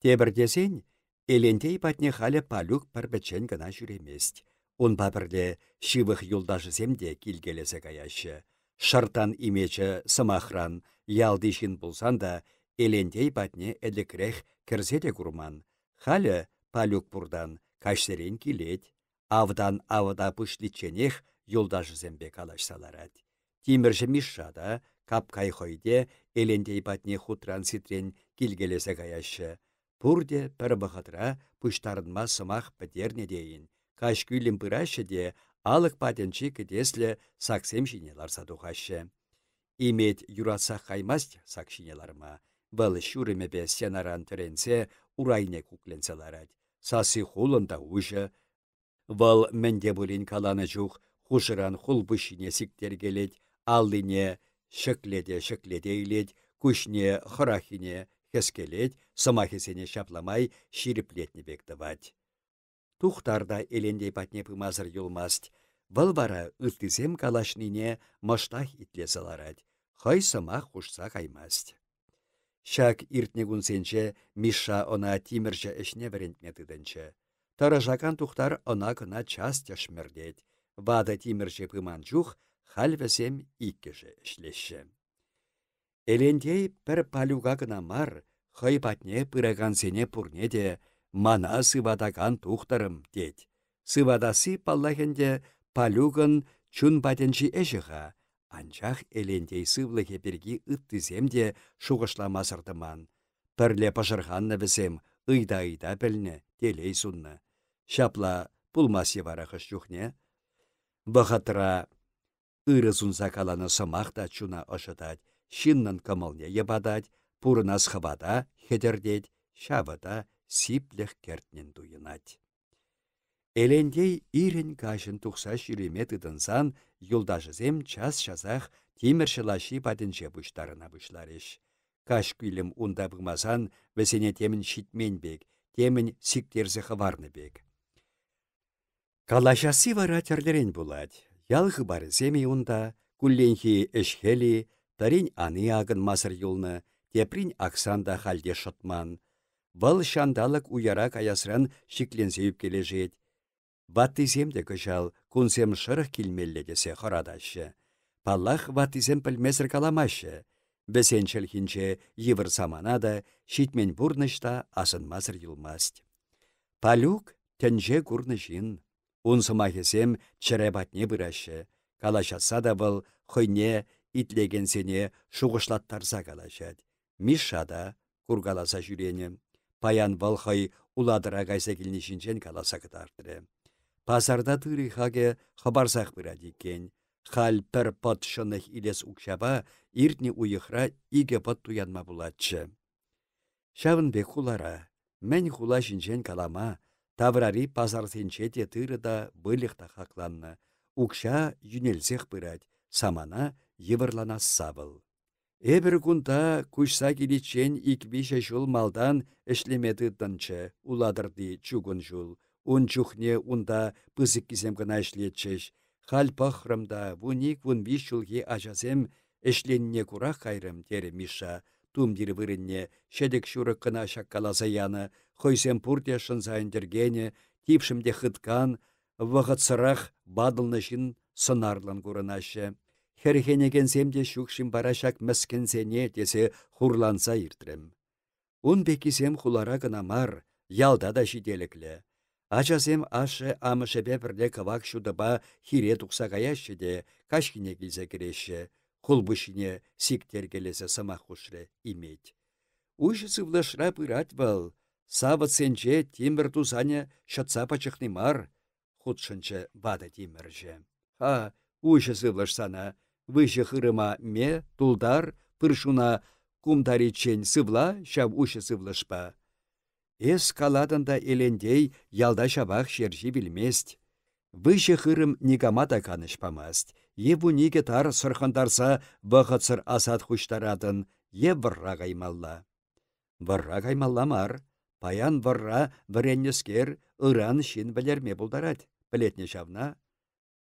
Тебірдесен, элендей патне халі палюк пірбічен гына жүремест. Он бабірле шивых юлдашыземде килгелесе каяшы. Шартан имечі сымахран, ялдышын булсан да, элендей патне әдікірек кірзеде күрман. Халі палюк бұрдан кашсерен килет. Авдан авада пышлитченех юлдашызембе калашсаларад. Тиміржі мишшада, капкай хойде элендей патне хутран ситрен килгелесе каяшы. Пурде пір бұғытра пұштарынма сымақ бідерне дейін. Каш күлім бұрашы де алық патенчі кедеслі саксем жинелар садуғашы. Имет юратсақ қаймаст сак жинеларма. Бұл шүрімебе сенаран түренсе урайне кукленселарад. Сасы хулында ұжы. Бұл менде бұлін каланы жүх хұшыран хулбышыне сіктер келет, аллыне шыкледе илет, күшне хырахине кескелет, сымахесене шапламай шириплетне бектівад. Тухтарда элендей патне пымазыр юлмаст. Бұл бара үттізем калашнине маштах итлесаларад. Хай сымах құшса қаймаст. Шак иртнегунсенче Миша она тимірші ішне верентметідінші. Таражакан тухтар она кына час тяшмердет. Вада тимірші пыман жух хальвесем иккеші ішлеші. Элендей пір палюга гына мар, хай патне пырагансене пурнеде, мана сывадаган тухтарым, дед. Сывадасы паллахенде палюгын чун патенчи эшіға, анчах элендей сывлыхе берги ыттыземде шуғышламасырдыман. Пірле пашырғанны бізем, ыйда-ыйда білні, делей сунны. Шапла пулмасы варақыш жүхне. Бұғытыра ыры сунса каланы сымақта чуна ошытад, шиннын кымылне ебадад, пурынас хывада хедердет, шавада сиплех кертнен дуйынад. Элендей ирен кашын тухса ширеме тыдынсан, юлдашызем час-часах тиміршілаши паденче бұштарына бұшларыш. Каш күлім унда бұғмасан, весене темін шитмен бек, темін сиктерзі хыварны бек. Калашасы вара терлерен булад. Ялғы бары земи унда, күлленхи эшхели, тарин аны агын масыр юлны, теприн аксанда халде шотман. Вал шандалык уяра каясран шиклензейіп кележет. Ваттиземде кышал, кунсем шырық келмелледесе хорадашы. Паллах ваттизем пілмесір каламашы. Бесенчел хинче евір саманада, шитмен бурнышта асынмазыр юлмаст. Палюк тенже курнышын. Унсымахесем чыребатне бұрашы. Калашатса да бұл хойне итлегенсене шуғышлаттарса калашад. Мишада кургаласа жүрені. Паян бұл хой уладыра кайса келнешінчен каласа кытардыры. Пазарда тырихаге хабарсақ бұрадикен. Хал пір пот шынық илес укшаба иртне уйықра иге пот туянма буладшы. Шавын бек хулара, мен хула шинчен калама, таврари пазар сенче те тырыда былықта хақланны. Укша юнелсех бұрад, самана евырланас сабыл. Эбір күнда күшса келечен икбише жыл малдан эшлемеді дынчы, уладырды чугын жыл. Он чухне унда пызык кизем гына эшлетчеш. Хал пахрымда вуник вун биш жылге ажазем эшленне курах кайрым тере Миша. Тумдир вырынне шедек шурык кына шаккаласа яны, хойсем пурте шынзайындергене, типшімде хыткан, вағытсырах бадылнышын сынарлан курынашы. Херхенегенсемде шукшим барашак мәскенсене десе хурланса иртрем. Ун бекисем хулара гына мар, ялда да жиделіклі. Ачасем ашы амышебе бірле кывак шудыба хире тұқса каяшы де кашкине келсе кереші, хулбышыне сиктер келесе сымақ құшры имет. Ушы сывлышра пырат был, савыт сенче тимір тузане шатса пачықны мар, худшынчы бада тиміржі. Ха, ушы сывлышсана, вышы хырыма ме, тулдар, пыршуна кумдари чен сывла, шав ушы сывлышпа. Эс каладында элендей ялда шабақ шержі білмест. Вышы хырым нигамада канышпамаст. Ебу ниге тар сырхандарса бұғытсыр асад хуштарадын, е вырра каймалла. Вырра каймалла мар. Паян вырра віреннескер ыран шин білерме бұлдарад. Білетне шавна.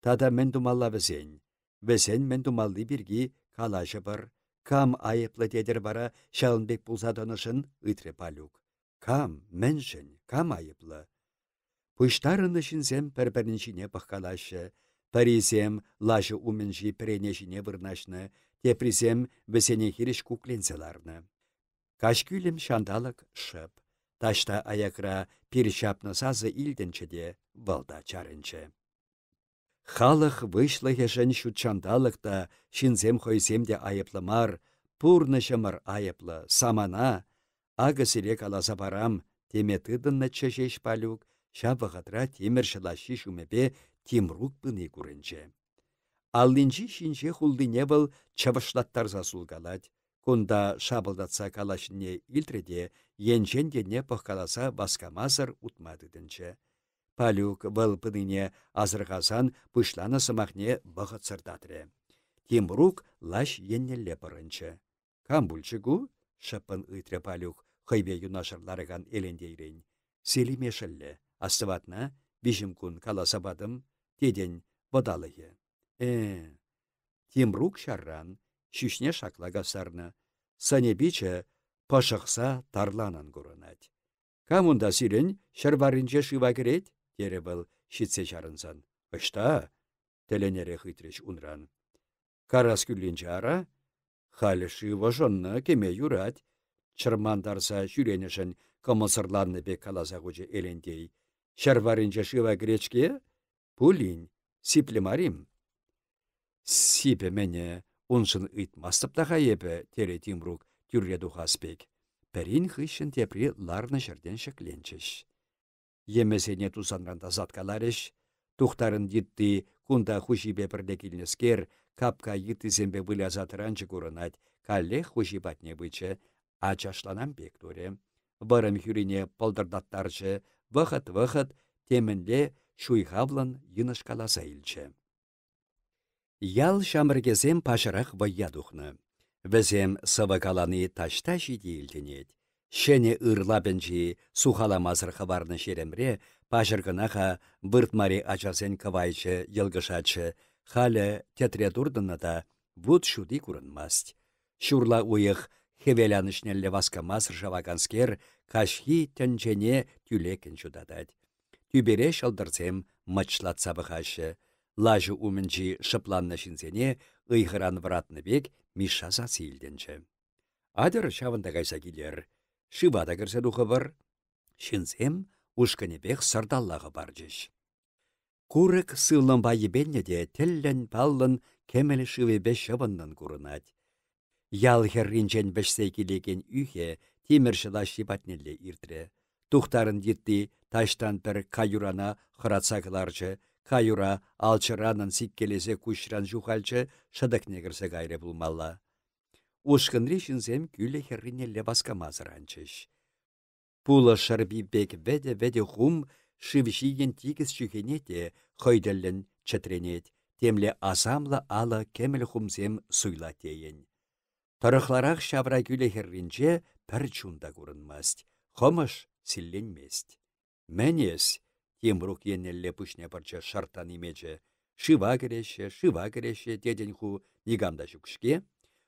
Тада мен думалла візен. Візен мен думалды біргі калашы бір. Кам айыплы дедір бара шалынбек бұлзадынышын үйтре палюк. Кам, мменншӗн, кам айыплы. Пуштарыны шинсем пір-пірнішіне пыққалашы, парисем лашы уменші піренешіне вырнашны, теприсем весене хиріш кукленселарны. Кашкүлем шандалык шып, ташта аякра пиршапны сазы илденчеде валда чарынчы. Халық вышлыхешін шутчандалықта шинсем хойсемде айыплымар, пурны шымыр айыплы, самана, ағы сирек аласа барам, теметыдынны чешеш палюк, шабығатра теміршілаши шумепе Тимрук пыны күрінче. Аллинчи шинче хулдыне был чавышлаттарса сулгалать, кунда шабылдатса калашыне илтреде, енчендене пыққаласа баскамазыр утмадыдынче. Палюк был пыныне азырғасан пышланы сымахне бұғыт сырдатыры. Тимрук лаш еннелле пырынчы. Камбульчыгу? Шыпын ыйтре палюк, хыйбе юнашырларыган элендейрен. Селимешілі, астыватна, бишім күн каласабадым, теден бодалығы. Тимрук шарран, шүшне шаклага сарны, санебиче пашықса тарланан көрінат. Камунда сирен шарварынче шыва керет, тере был шитсе шарынсан. Ышта, теленере хытреш унран. Карас күлленче ара, халі шыва жонны кеме юрат, чырмандарса жүренешін комысырларны бек каласа ғучы элендей. Шарварынче шыва керечке, пулин, сипле марим. Сипе мене уншын ыйтмастыптаға ебі, тере Тимрук түрреду хаспек. Пәрін хыщын тепри ларны жерден шекленчеш. Емесене тусанранда заткаларыш, тухтарын дитти кунда хушибе пірдекілнескер, капка йыттызембе вылязатыранчы көрінат, калле хушибатне бычы, ачашланам бек туре. Варым хүрине палдырдаттарчы, вахыт-вахыт темінле шуйхавлан йынышкаласа илчі. Ял шамыргезем пашырақ вайя духны. Візем сывыкаланы ташта жидейлденет. Шене ырлабенжи сухаламазыр хабарны шеремре, пашыргынаха бұртмари ачасен кавайчы, йылгышачы, халі тетре турдыны да вуд шуди күрінмаст. Шурла уйық хевелянышнелле васкамазыр жаваганскер кашхи тәнчене тюлекен чудадад. Тюбере шалдырзем мычлатса бұхашы. Лажы умінчі шыпланны шинсене ұйғыран вратны бек мишаса сейілденчі. Адыр шавында кайса келер. Шывада кірсе дұқы бар. Шинсем ұшқыны бек сардаллағы бар жеш. Курык сылын байы беннеде теллен паллын кемелі шывы беш шывыннан күрінат. Ял херринчен бешсей келеген үйхе теміршіла шипатнелле иртірі. Тухтарын дитти таштан бір каюрана хыратсақыларчы, каюра алчыранын сиккелесе күшран жухалчы шыдықне кірсе кайры булмалла. Ушқынри шинсем күлі херринелле баскамазыранчыш. Пулы шырби бек веде хум шывшиген тигіз чүхенете хойдаллен чатренет, темле асамлы алы кемел хумсем суйла тейін. Тарықларақ шавра күлі херринче пір чунда көрінмаст, хомыш силленмест. Мәнес, Тимрук еннелле пүшне парча шартан имече, шыва кереше деден ху нигамда жүкшке,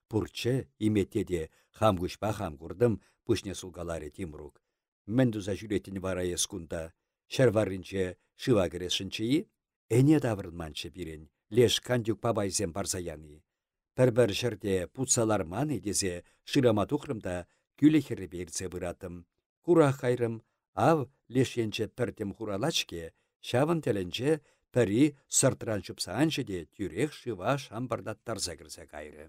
пурче иметеде хам күшпа хам күрдім пүшне сулгаларе Тимрук. Мен дұза жүретін вара ескунда, шарварынче шыва керешінчеyi, әне давырнманчы бірін, леш кандюк пабайзем барзаяны. Пір-бір жерде путсалар маны дезе шырама тұқрымда күлі хері берце бұратым. Кура қайрым, ав лешенче піртем хуралачке, шавын теленче пірі сыртран чупсаанчы де тюрех шыва шамбардаттарза кірсе кайры.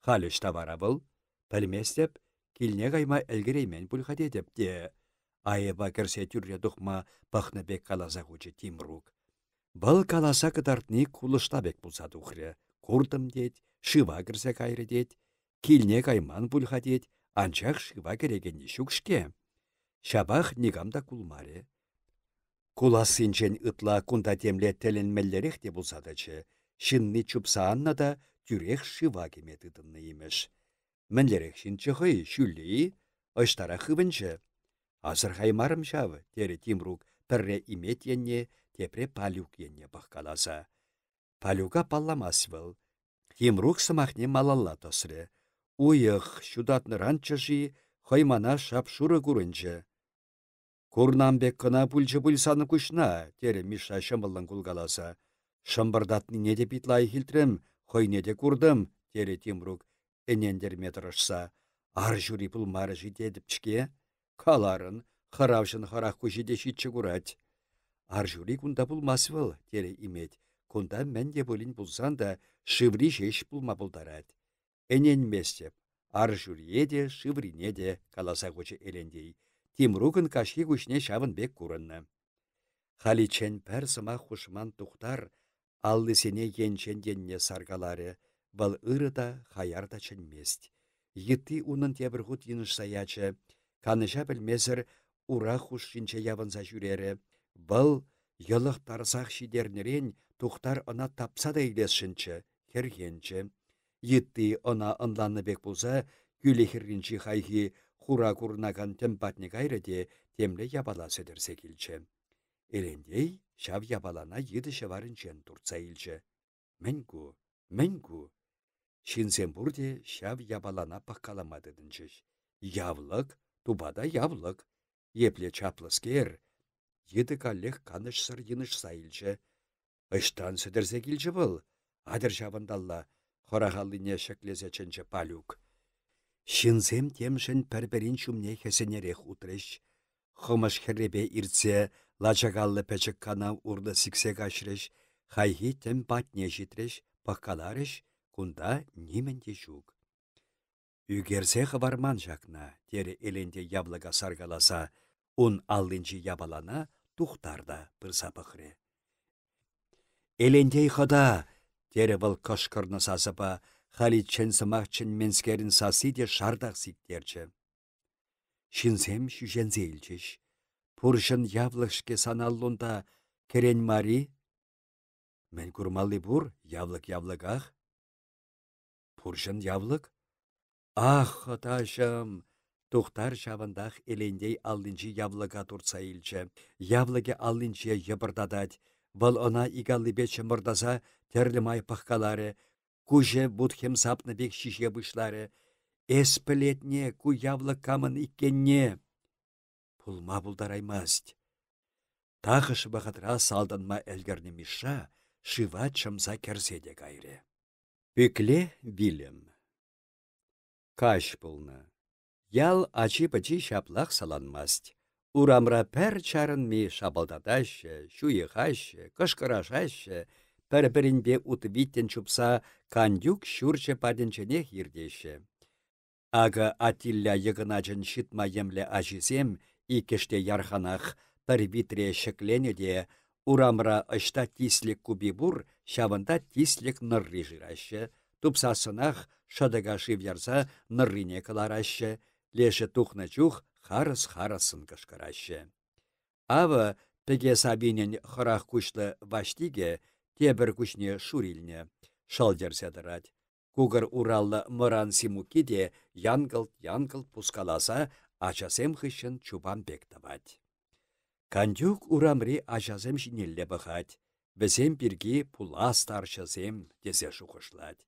Халыш тавара бұл, пілместеп, килне кайма әлгіреймен пульхат едіп де, айыба кірсе тюрре дұқма пақны бек каласа хучы Тимрук. Бұл каласа кыдартны кулышта бек бұлса дұқры. Курдым дед, шыва кірсе кайры дед, килне кайман пульхат дед, анчақ шыва керегенне шүкшке. Шабах нигамда кулмаре. Куласынчен ытла кунда темле теленмеллерек де бұлсадычы, шынны чупсаанна да тюрех шыва кеметыдынны емеш. Мінлерек шинчы хый шүлі, ыштара хывынчы. Азыр хаймарым шавы, тере Тимрук пірре имет енне, тепре палюк енне баққаласа. Палюка палламас был. Тимрук сымахне малалла тосры. Уйық шудатны ранчыжи, хăймана шап шуры курынчы. Курнамбек кына пульчы пульсаны кушна, тере Миша шымыллын кулгаласа. Шымбырдатны неде питлай хилтрем, хăйнеде курдым, тере Тимрук энендерме тырышса. Ар жюри пулмары жидедіпчке, каларын, хыравшын харах кушиде шитчі курать. Ар жюри кунда пулмасвыл, тере имет. Кунда мәнде болин пулсан да шыври жеш пулма пулдарать. Энен местеп. Ар жюриеде, шыврине каласа кучы элендей. Тимрукын кашки кушне шавын бек курынны. Халичен пәр сыма хушман тухтар, аллысене енчен енне саргалары, бұл ырыда хаярда ченмест. Йытти унын тебір хут йыныш саячы, каныша білмезір ура хуш шинче явынса жүрері, бұл йылық тарсақ шидернерен тухтар она тапса да илесшінчі, хергенчі. Йытти она ынланны бек болса, күлехірринчі хайхи хура курнаган темпатне кайрыде темле ябала сөдерсе келчі. Элендей шав ябалана йыдышы варынчен турца илчі. Мәнку. Шинсен бурде шав ябалана паққаламадыдынчыш. Явлык, тубада явлык. Епле чаплыскер. Йыды каллех каныш сыр йыныш сайылчы. Ыштан сөдерсе келчі бұл. Адыр шавындалла. Хорағалыне шеклезе чынчы палюк. Шинсем темшін пәрберін шумне хесенерех утрыш. Хымыш херебе иртсе, лачагаллы пәчік кана урды сіксе кашрыш, хайхи тем патне житрыш, паққаларыш, кунда неменде жук. Үгерсе хыварман жақна, тере эленде яблыға саргаласа, ун аллынчы ябалана тухтарда пырса пықры. Элендей хыда, тере бұл кышкырны сасыпа, хали чен сымақчын менскерін сасиде шардақ сиктерчі. Шинсем шүжензе илчеш. Пуршын явлықшке саналлунда керен мари? Мен курмалли бур, явлық-явлықақ. Пуршын явлық? Ах, хыташым! Тухтар шавындақ элендей аллинчи явлыға турца илчі. Явлыге аллинче ебырдадать. Бұл она игаллыбе чымырдаса терлімай паққалары. Куже будхем сапны бек шише бұшлары. Эс пілетне, ку явлық камын иккенне. Пулма булдараймаст. Тахыш бағытра салданма әлгірні миша, шыва чымса керседе кайры. Пекле билем. Каш пулны. Ял ачи-пачи шаплақ саланмаст. Урамра пәр чарын ми шабалдадашы, шуйықашы, кышқырашашы, пәр-пәрінбе утывиттен чупса кандюк шүрче паденчене хирдеші. Ага атилля йығыначын шитма емле ажизем, икеште ярханах пір витре шекленеде, урамра ышта тислік кубибур, шавында тислік нырри жирашы, тупсасынах шадыға шивярса ныррине кыларашы, леші тухны чух харыс-харысын кышкырашы. Ава пеге сабинен хырах кушлы ваштиге, тебір кушне шурилне, шалдерсе дырать. Кугыр ураллы мыран симуки де янгылт пускаласа, ачасем хыщын чупан бек табать. Кандюк урамри ачасем жинелле бұхать. Бізем бірге пула старшасем десе шуқышлать.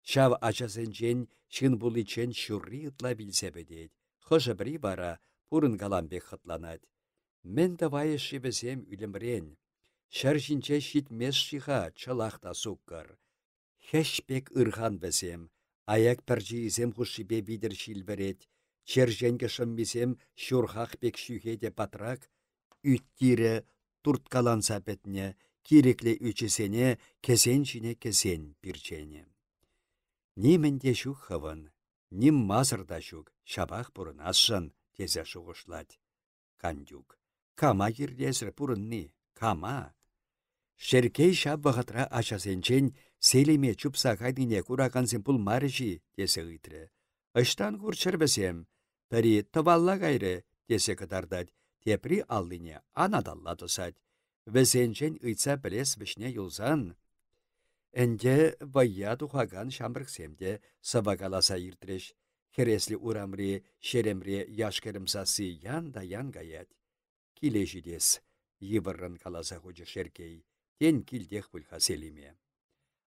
Шав ачасенчен шын буличен шурри ытла білсе бедет. Хыжы бірі бара пурын галамбек хытланать. Мен давайышы бізем үлімрен. Шар жинче шитмес шиха чылақта суккар. Хешпек ырхан бізем. Аяк пәржейізем хушибе бидір шилберет. Черженге шымбесем шурхақ бек шүйхеде патрак. Үттірі турткаланса бетне, кирекле үчісене, кесеншіне кесен бірчене. Неменде шук хывын, ним мазырда шук, шабақ бұрын асшын, тезе шуғышлать. Кандюк. Кама ердезір бұрынны, кама. Шеркей шап вағытра ачасенчен селеме чупса қайдыне куракансен пұл маржи, десе ғытры. Ыштан күрчір бізем, пәрі тывалла қайры, десе кытардад, тепри аллине анадалла тусать. Візенчен ұйтса білес бішне юлзан. Энде вайя тухаган шамбырксемде савагаласа иртреш. Хересли урамри, шеремри яшкерімсасы ян гаят. Килежидес, йывыррын каласа хучы шеркей. Тен килдех пульха селиме.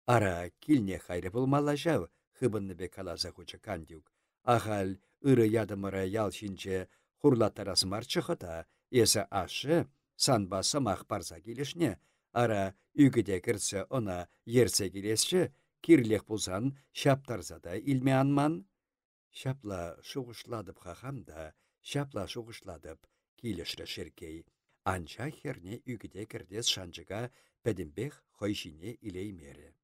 Ара килне хайры булмала жав, хыбынны бе каласа хучы кандюк. Ахал ыры ядымыры ял шинче хурлаттарасымар чықыта, есі ашы санба сымақ барса келешне, ара үгіде кірсе она ерсе келесші, кирлех пулсан шаптарзада илме анман. Шапла шуғышладып хахамда, шапла шуғышладып килешрі шеркей. Анча херне үгіде кірдес шанчыға пәдімбех хойшине илеймері.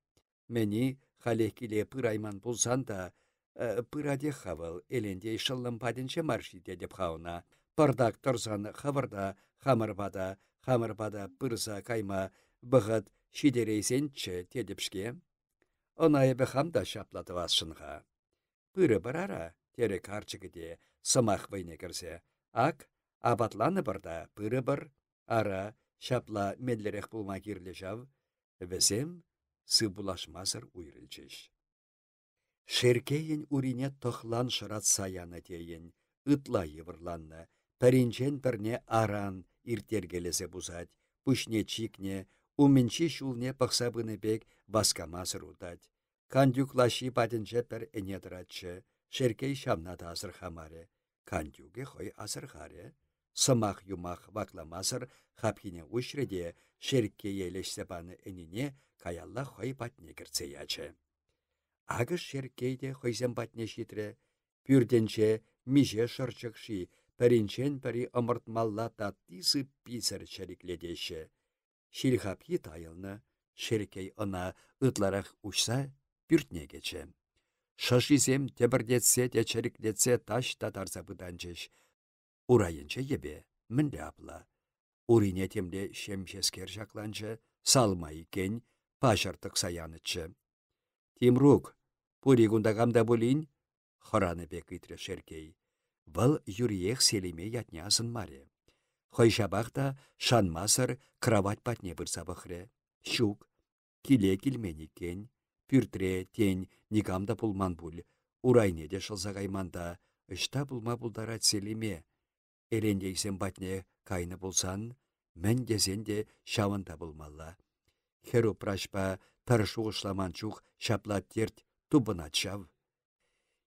Мені халех киле пырайман пулсан да, пыраде хавыл элендей шыллым паденче маршиде деп хауна. Пырдак тұрсан хавырда, хамырбада пырса кайма бұғыт шидерейсенче тедіпшке. Онайы бәхамда шаплаты васшынға. Пыры барара, тере карчыгыде сымақ вайне кірсе. Ак, абатланы барда пыры бар, ара шапла медлерек булма кирле жав, візем сы булашмазыр уйрылчыш. Шеркейін урине тохлан шырат саяны дейін, ытла евырланны, пәрінчен бірне аран иртергелесе бузать, пүшне чикне, уменчи шулне пақсабыны бек баскамазыр удать. Кандюклаши паденче пір энедратчы, шеркей шамнада азыр хамаре, кандюге хой азыр харе. Сымақ юмақ вакламазыр хапхине ушреде шеркей елешсе баны әнине каялла хой патне кірце ячы. Агыш шеркейде хойзен патне шитре, пүрденче меже шырчықши, пәрінчен пәрі ымыртмалла таттысы писір шерикледеші. Шилхапхи тайылны, шеркей ына ытларақ ұшса, пүртне кече. Шашизем тебірдетсе де чериклетсе таш татарса бұданчыш. Урайынче ебе, мінді апла. Урине темде шемшескер жақланчы, салма икен, пашыртық саянычы. Тимрук, пуригундагамда булин, хораны бек итре шеркей. Бұл юриех селеме ятнясын маре. Хойшабақта шанмасыр кровать патне бұрса бұқре. Шук, киле килмені кен, пүртре тень нигамда пулман бұл. Урайне де шылзағайманда, үшта пулма бұлдарат селеме. Эрендейсен батне кайны болсан, мен дезен де шавында болмалла. Херу прашпа пір шуғышламанчуқ шаплат терт тубына чав.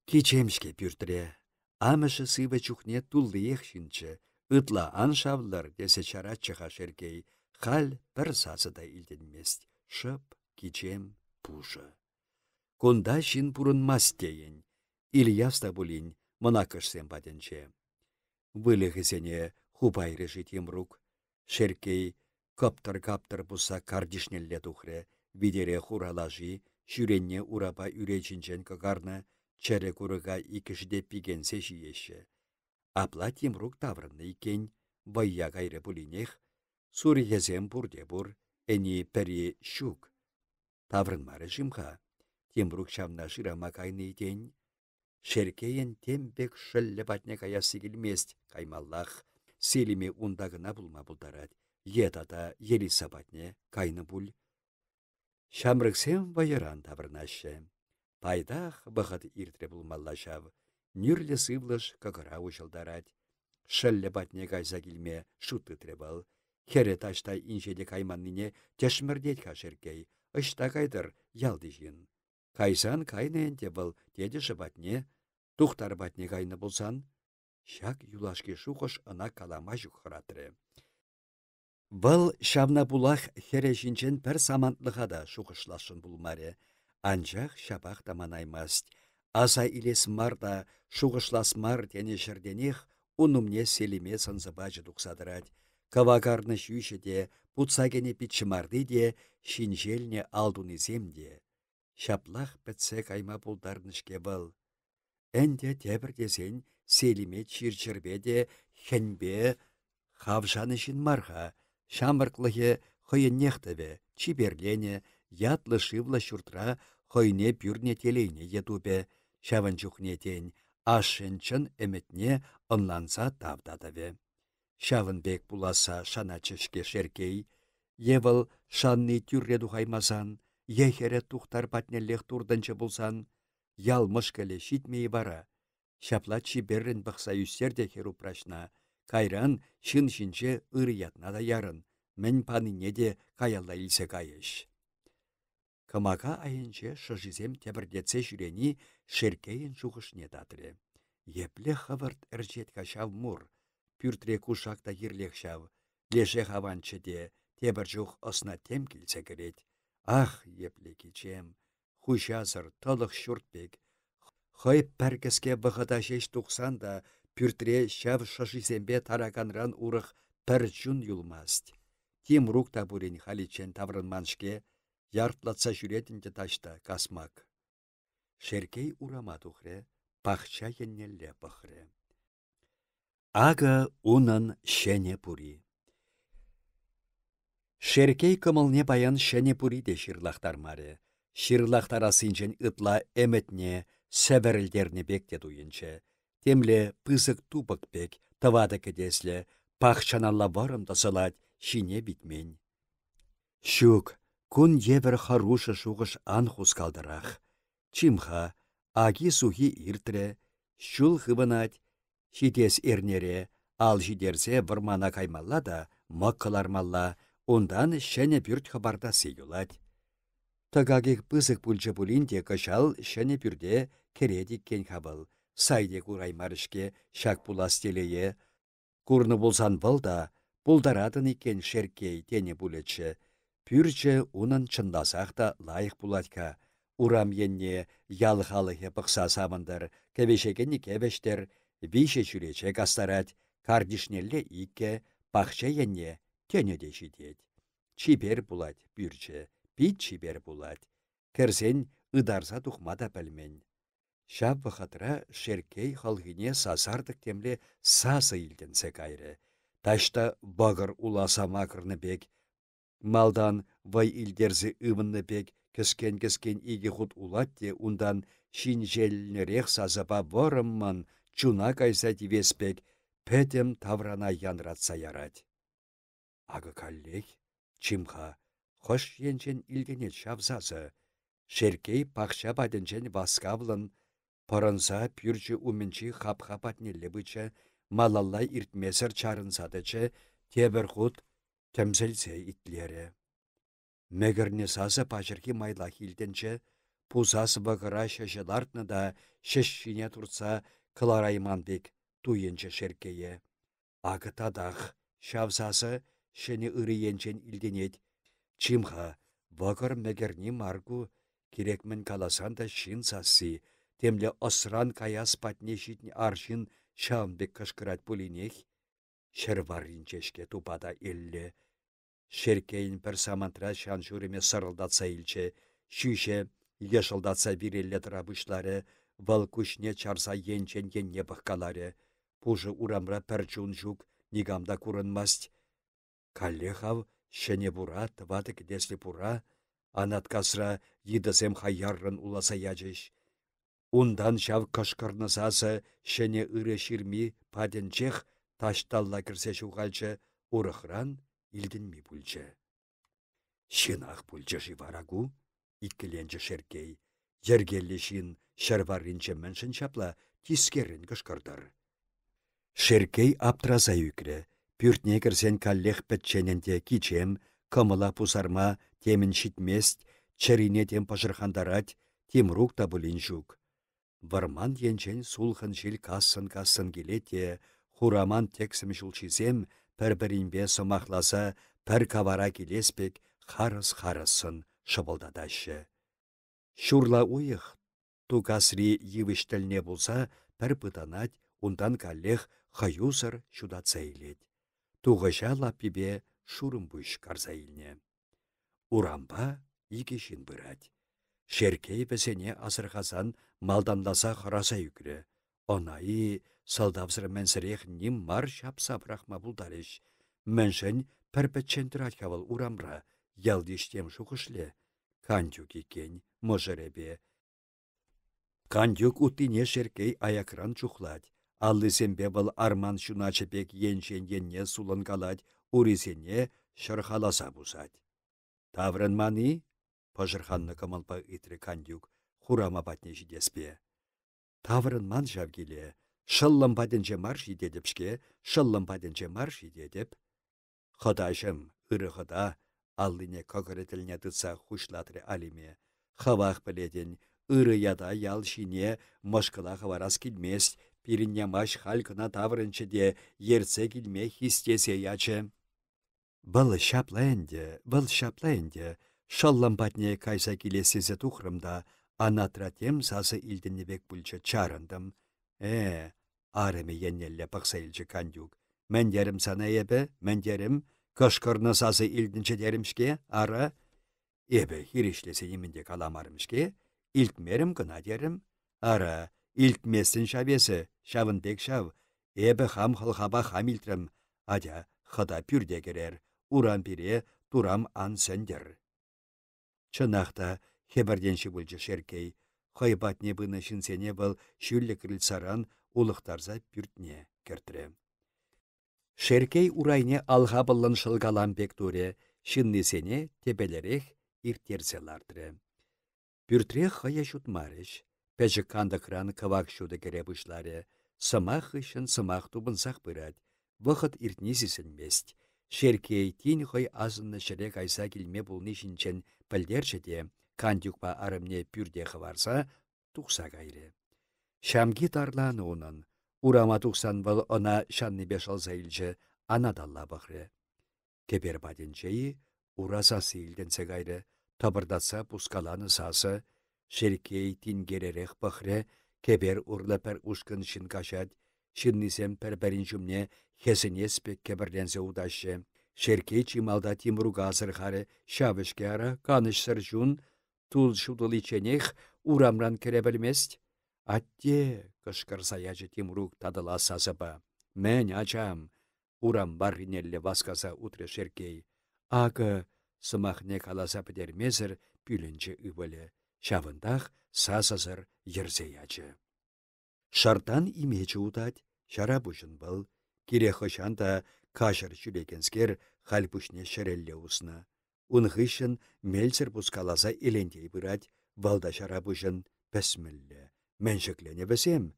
Кичемшке пүртре, амышы сывы чухне тулды ехшінчі, ытла аншавлар десе чаратчыға шеркей, хал бір сасыда илденмест, шып, кичем, пушы. Кунда шин пурынмас дейін, Ильяста булин мына кышсен паденче. Вылығызене хубайрыжы Тимрук, шеркей каптыр-каптыр бұса кардишнелле тухре, видере хуралажи, шүренне ураба үречінчен кагарны, чәрі күріға икішде пигенсе жиеші. Апла Тимрук таврынны икен, вайя гайры бұлінех, сурьезем бұрде бұр, әні пәрі шук. Таврынмары жымға, Тимрук шамна жырама кайны итен, шеркейін тембек шыллі батне каясы келмест, каймаллах, селіме ундағына бұлма бұлдарад, едада еліса батне кайны бұл. Шамрыксем вайыран таврынашы. Пайдах бұғыд иртре бұлмалла жав, нүрлі сывлыш кагыра ұшылдарад. Шыллі батне кайса келме шуты требал. Хере ташта инжеде кайманныне тешмірдет кашеркей, ұшта кайдыр ялды жин. Кайсан кайны әнде бұл деді жыбатне, тухтар батне кайны болсан, шак юлашке шуқыш ына калама жүқыратыры. Бұл шавна булах хере жинчен пір самантлыға шуқышласын бұлмаре. Анчах шабақ таманаймаст. Аса илес марда шуғышласмар тене жерденех унумне селиме сынзыбачы тұқсадырад. Кавагарны шүйші де, путсагене питчымарды де, шинжелне алдунызем де. Шаплах бітсе кайма бұлдарнышке бұл. Әнде тебір десен селиме чирчірбе де, хенбе хавжаны шын марға. Шамырқлығы хойыннехтыве, чиберлене, ятлы шывла шуртра хойне пюрне телейне едубе, шавынчухне тень, ашынчын эметне онланса тавдадаве. Шавынбек буласа шаначышке шеркей, евыл шанны тюрре духаймасан, ехере тухтар патнеллех турдынчы булсан, ялмыш кілі шитмей бара. Шапла чиберрін бұқса үстерде херу прашна, кайран шын-шынче ыры ятна да ярын, мен паныне де каялла илсе кайыш. Кымака айынче шыжизем тепірдетсе жүрені шеркейін жуғышне дадыры. Епле хывырт іржет кашав мұр, пүртре кушакта ерлек шав, леже хаванчы де тебір жух осна тем келсе керет. Ах, епле кечем, хушазыр толық шүртбек. Хой пәркіске бұғыда жеш тұқсан да пүртре шав шыжизембе тараганран урық пір жүн юлмаст. Тим рукта бурин халичен таврынманшке, яртлатса жүретінде ташта касмак. Шеркей урама тухре, пахча еннелле пахре. Ага унын шене пури. Шеркей кымылне баян шене пури де шырлахтармаре. Шырлахтарасынчен ытла эметне, сәбірілдерне бекте дуйынче. Темле пызык тупык бек, тывады кедесле, пахчаналла варым тасылать, шине битмен. Шук, кун евер харушы шуғыш анхус калдырах. Чимха, аги сухи иртре, шул хыбынать, шидес эрнере, ал жидерсе вармана каймалла да, маққылармалла, ондан шәне бүрт хабардасы юлать. Тагагик пызык пульчы пулинде кышал шәне бүрде кередик кен хабыл, сайдек ураймарышке шак пулас телее. Курны болсан вылда, пулдарадын икен шеркей тене булетші. Пүрчі унын чындасақ та лайық буладька. Урам енне ялхалығы пықса самындар, кәбешекені кәбештер, више жүрече кастарать, кардишнелле икке, пақча енне тенеде жидет. Чибер булать пүрчі, пит чибер булать. Кірсен ыдарса тухмада пәлмен. Шап вахатра шеркей халгине сасардық темле сасы илденсе кайры. Ташта бағыр уласа макырны бек, малдан вай илдерзі ывынны бек, кіскен иге худ улат де ундан шин желнерек сазапа ворымман чуна кайса тивеспек, пәтем таврана янратса ярать. Ага каллех, чимха, хош енчен илденет шавзасы. Шеркей пақша баденчен васкавлын, паранса пүрчі уменчі хап-хапатнелі бычы, малаллай иртмесір чарынсадычы, тебір худ тәмзілсе итлері. Мегірне сасы пачырки майла хилденчі, пузасы бағыра шашылартны да шешшіне тұрса кыларайманбек туйенчі шеркейе. Ағы тадақ, шавсасы шыны ырыенчен илденет. Чимха, бағыр мегірне маргу, керекмін каласан да шин сасы, темле осран каяс патне житні аршын шамбек кышкырат пулинех. Шерваринчешке тупада елле. Шеркейін бір самантра шан жүреме сырылдатса илче, шүйше ешылдатса вирелле тұрабышлары, вал күшне чарса енчен енне бұққалары. Пужы урамра пәрчун жүк, нигамда күрінмаст. Каллехав шене бура, тывады кедеслі бура, анаткасра едізем хайяррын уласа яжеш. Ундан шав кышкырнысасы шене ыры ширми паденчех ташталла кірсе шуғалчы урықран илдінмі бүлчі. Шинақ бүлчі живарагу, иккіленчі шеркей, ергелі шин шарварринче мәншін шапла тискерін кышкырдар. Шеркей аптраза үкірі, пүртне кірсен каллех пәтчененде кичем, кымыла пусарма темін шитмест, чарине тем пашырхандарать, темрук та бұлін жүк. Варман енчен сулхын жил кассын келете, хураман тексім жылчизем, пір-бірінбе сымақласа, пір кавара келеспек, харыс-харысын шыбылдадашы. Шурла уйық, тугасри евіштіліне болса, пір пытанать, ундан каллех хаюсыр шудатса илет. Туғыша лаппибе шурым бұш карса илне. Урамба игешін бұрад. Шеркей бізіне асырғазан малданласа хараса үкірі. Онайы салдавзыр мәнсірех ним мар шапса брахма бұлдарыш. Мәншін пәрпәтчен тұрат кавал урамра, ялдиштем шуқышле. Кандюк икен, можыребе. Кандюк утине шеркей аякран чухлад. Аллысембе был арман шуначепек еншен енне сулын калад, урисене шырхаласа бусад. Таврын мани? Пажырханны кымалпа итрі кандюк, хурама батне жидеспе. Таврын ман жавгеле, шыллым паденче мар жидедепшке, шыллым паденче мар жидедеп. Хыдашым, ыры хыда, аллине кокыретіліне тытса хушлатры алиме. Хавах біледен, ыры яда ял шине мышкыла хаварас килмес, пиріннямаш халкына таврынчы де ерце килме хистесе ячы. Бұл шапла әнде, шалламбатне кайса келесезе тухрымда, анатратем сасы илдіннебек бүлчі чарындым. Арымы еннелле пықса илчі кандюк. Мәндерім сана ебі, мәндерім, кышкырны сасы илдінчі деримшке, ара? Эбі, хиришлесе емінде каламарымшке, илтмерім гына дерім. Ара, илтмесін шавесі, шавынбек шав. Эбі хам хылхаба хам илтрім, адя, хыда пүрде керер, урам бире, турам ан сөндер. Чынақта, хебірденші бүлчі шеркей, хайбатне бұны шынсене бұл шүлі крыльцаран улықтарза пүртне кертірі. Шеркей урайне алға бұлын шылгалан бек туре, шыннесене тебелерек иртерселардыры. Пүртрех хая шутмарыш, пәжі кандықран кывак шуды кере бұшлары, сымақ үшін сымақ тубынсақ бұрад, вұқыт иртнесісін мест. Шеркей тин хой азынны шырек айса келме бұлны шинчен пілдерші де, кандюкпа арымне пүрде хыварса, тұқса гайры. Шамги тарланы онын, урама тұқсан бұл она шанны беш алса илчі анадалла бұқры. Кепер баденчейі уразасы илденсе гайры, табырдатса пускаланы сасы, шеркей тин керерек бұқры, кепер урлы пәр ұшқын шын кашад, шыннисем пәрбәрін жүмне хесінес пек кебірленсе удашы. Шеркей чималда Тимруга азырхары шавышке ара, каныш сыр жүн, тул шудылы ченех урамран кере білмест. Атте, кышкыр саячы Тимруг тадыла сазыба. Мен ачам, урам барринелле васқаса утре шеркей. Ағы, сымахне каласа підермезір пүлінчі үбілі. Шавындақ сазазыр ерзеячы. Шартан имечі утать, шара бұшын бұл, кире хышанда кашыр жүлекенскер халпушне шерелле усна. Унғышын мельцер бұскаласа елендей бұрад, валда шара бұшын пәсмілі. Мәншіклене бәсем.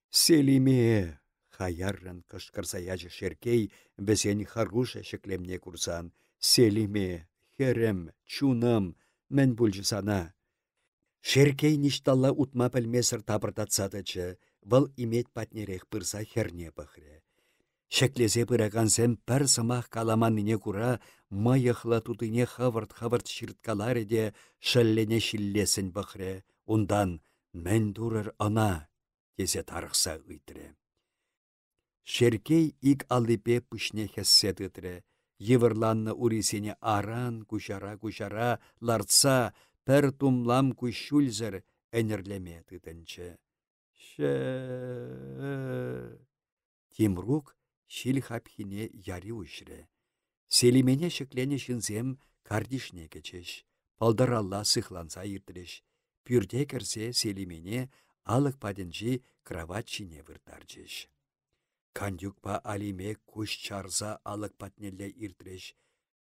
Селиме, хаярран кышкырсаячы шеркей, бәсен харуша шеклемне курсан. Селиме, херем, чуным, мен бұлжы сана. Шеркей ништалла утма пілмесір табырдатсадычы, вăл имет патнерех пырса херне пăхрре. Шеклесе пыракансем пәр сымах каламанине кура, майыхла тутыне хавырт-хавырт çирткаларе де шәллене шиллесін пăхрре. Ундан мән турыр ана, тесе тарықса ыйтрре. Шеркей ик аллипе пышне хессе тытрре. Йывырланны урисене аран, кушара лартса, пәр тумлам кущульзір әнерлеме тытынчы. Тимрук шил хапхине яри ушры. Селимене шеклене шынзем кардишне кечеш. Палдаралла сыхланса иртреш. Пюрде керсе селимене алық паденжи кровать шине выртарчеш. Кандюкпа алиме куш чарза алық патнелле иртреш.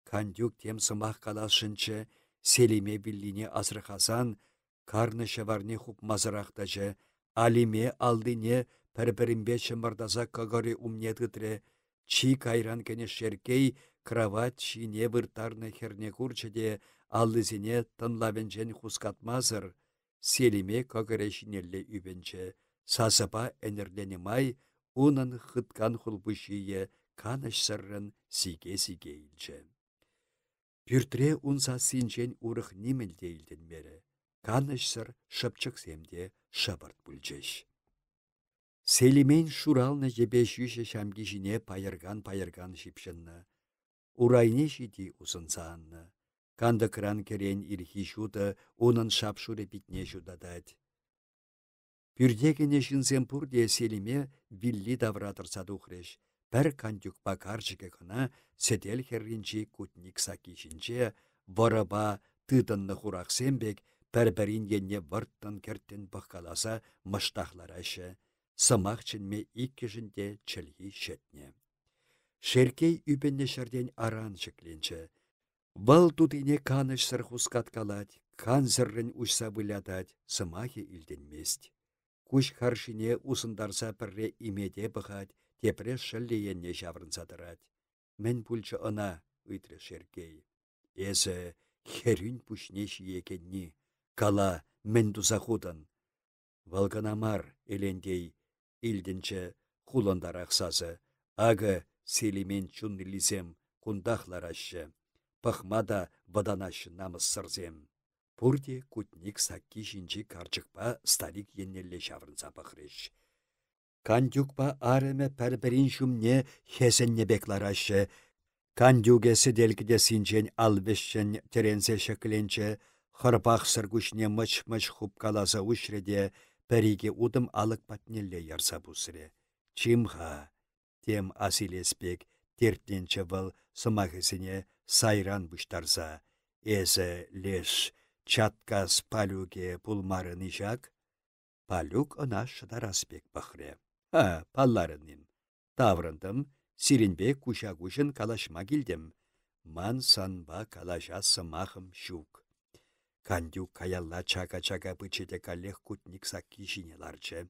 Кандюк тем сымах калашынчы, селиме биллине азрықасан, карны шаварне хуп мазырақтажы, алиме алдыне пәрбірімбе шымырдаза кагари умне тытре, чи кайран кене шеркей кровать шине выртарны херне курчыде, аллызине тынлавенчен хускатмазыр, селиме кагаре шинелле үбенче, сасыпа энерлене май, унын хыткан хулбышие каныш сыррын сиге-сиге илче. Пүртре унса синчен урых нимел дейлден бері. Каныш сыр шыпчық семде шабырт бүлчеш. Селимен шуралны жебеш юше шамги жіне пайырган шипшынны. Урайне жиди усынсанны. Канды кран керен ирхи шуды, унын шапшуре битне жудадад. Пүрдегене жынсен пурде селиме вилли давратырса духреш. Пәр кандюкпа каржыге кына седел херринчи кутник сакишинче, варыба тыдынны хурақсембек, пәрбәрін енне варттан керттен бұққаласа мұштақларашы. Сымақ чынме иккі жінде чілгі шетне. Шеркей үбенне шырден аран шыкленчі. Вал тутыне каныш сыр хускаткалать, кан зыррын ұшса вылядать, сымахи илденмест. Куш харшине усындарса пірре имеде бұғад, тепре шыллиенне жаврынсадырад. Мен пульчы ына, ыйтры шеркей. Эзі херін пүшне шиекенні, Кала мен туза хутын. Валганамар элендей илдінче хуландар ақсасы. Ағы селимен чуннилисем кундахларашы. Пахмада ваданашы намыс сырзем. Пурде кутник сакки жинчи карчықпа старик еннелле шаврынса пахрыш. Кандюкпа арыме пәрбірін жүмне хесенне бекларашы. Кандюгесі делгіде синчен албешшен теренсе шекленче, хырпақ сыргушне мыч-мыч хупкаласа ушреде, пәриге удым алық патнелле ярса бұсыре. Чимха, тем асилеспек, тертенче выл сымахысыне сайран бұштарса, эзі леш чаткас палюге пулмарын ижак, палюк ына шыдараспек бахре. Палларынын. Таврындым, сиренбе куша-кушын калашма келдім. Ман санба калаша сымахым шук. Кандюк каялла чака-чака пычете калех кутник сакки жинеларчы.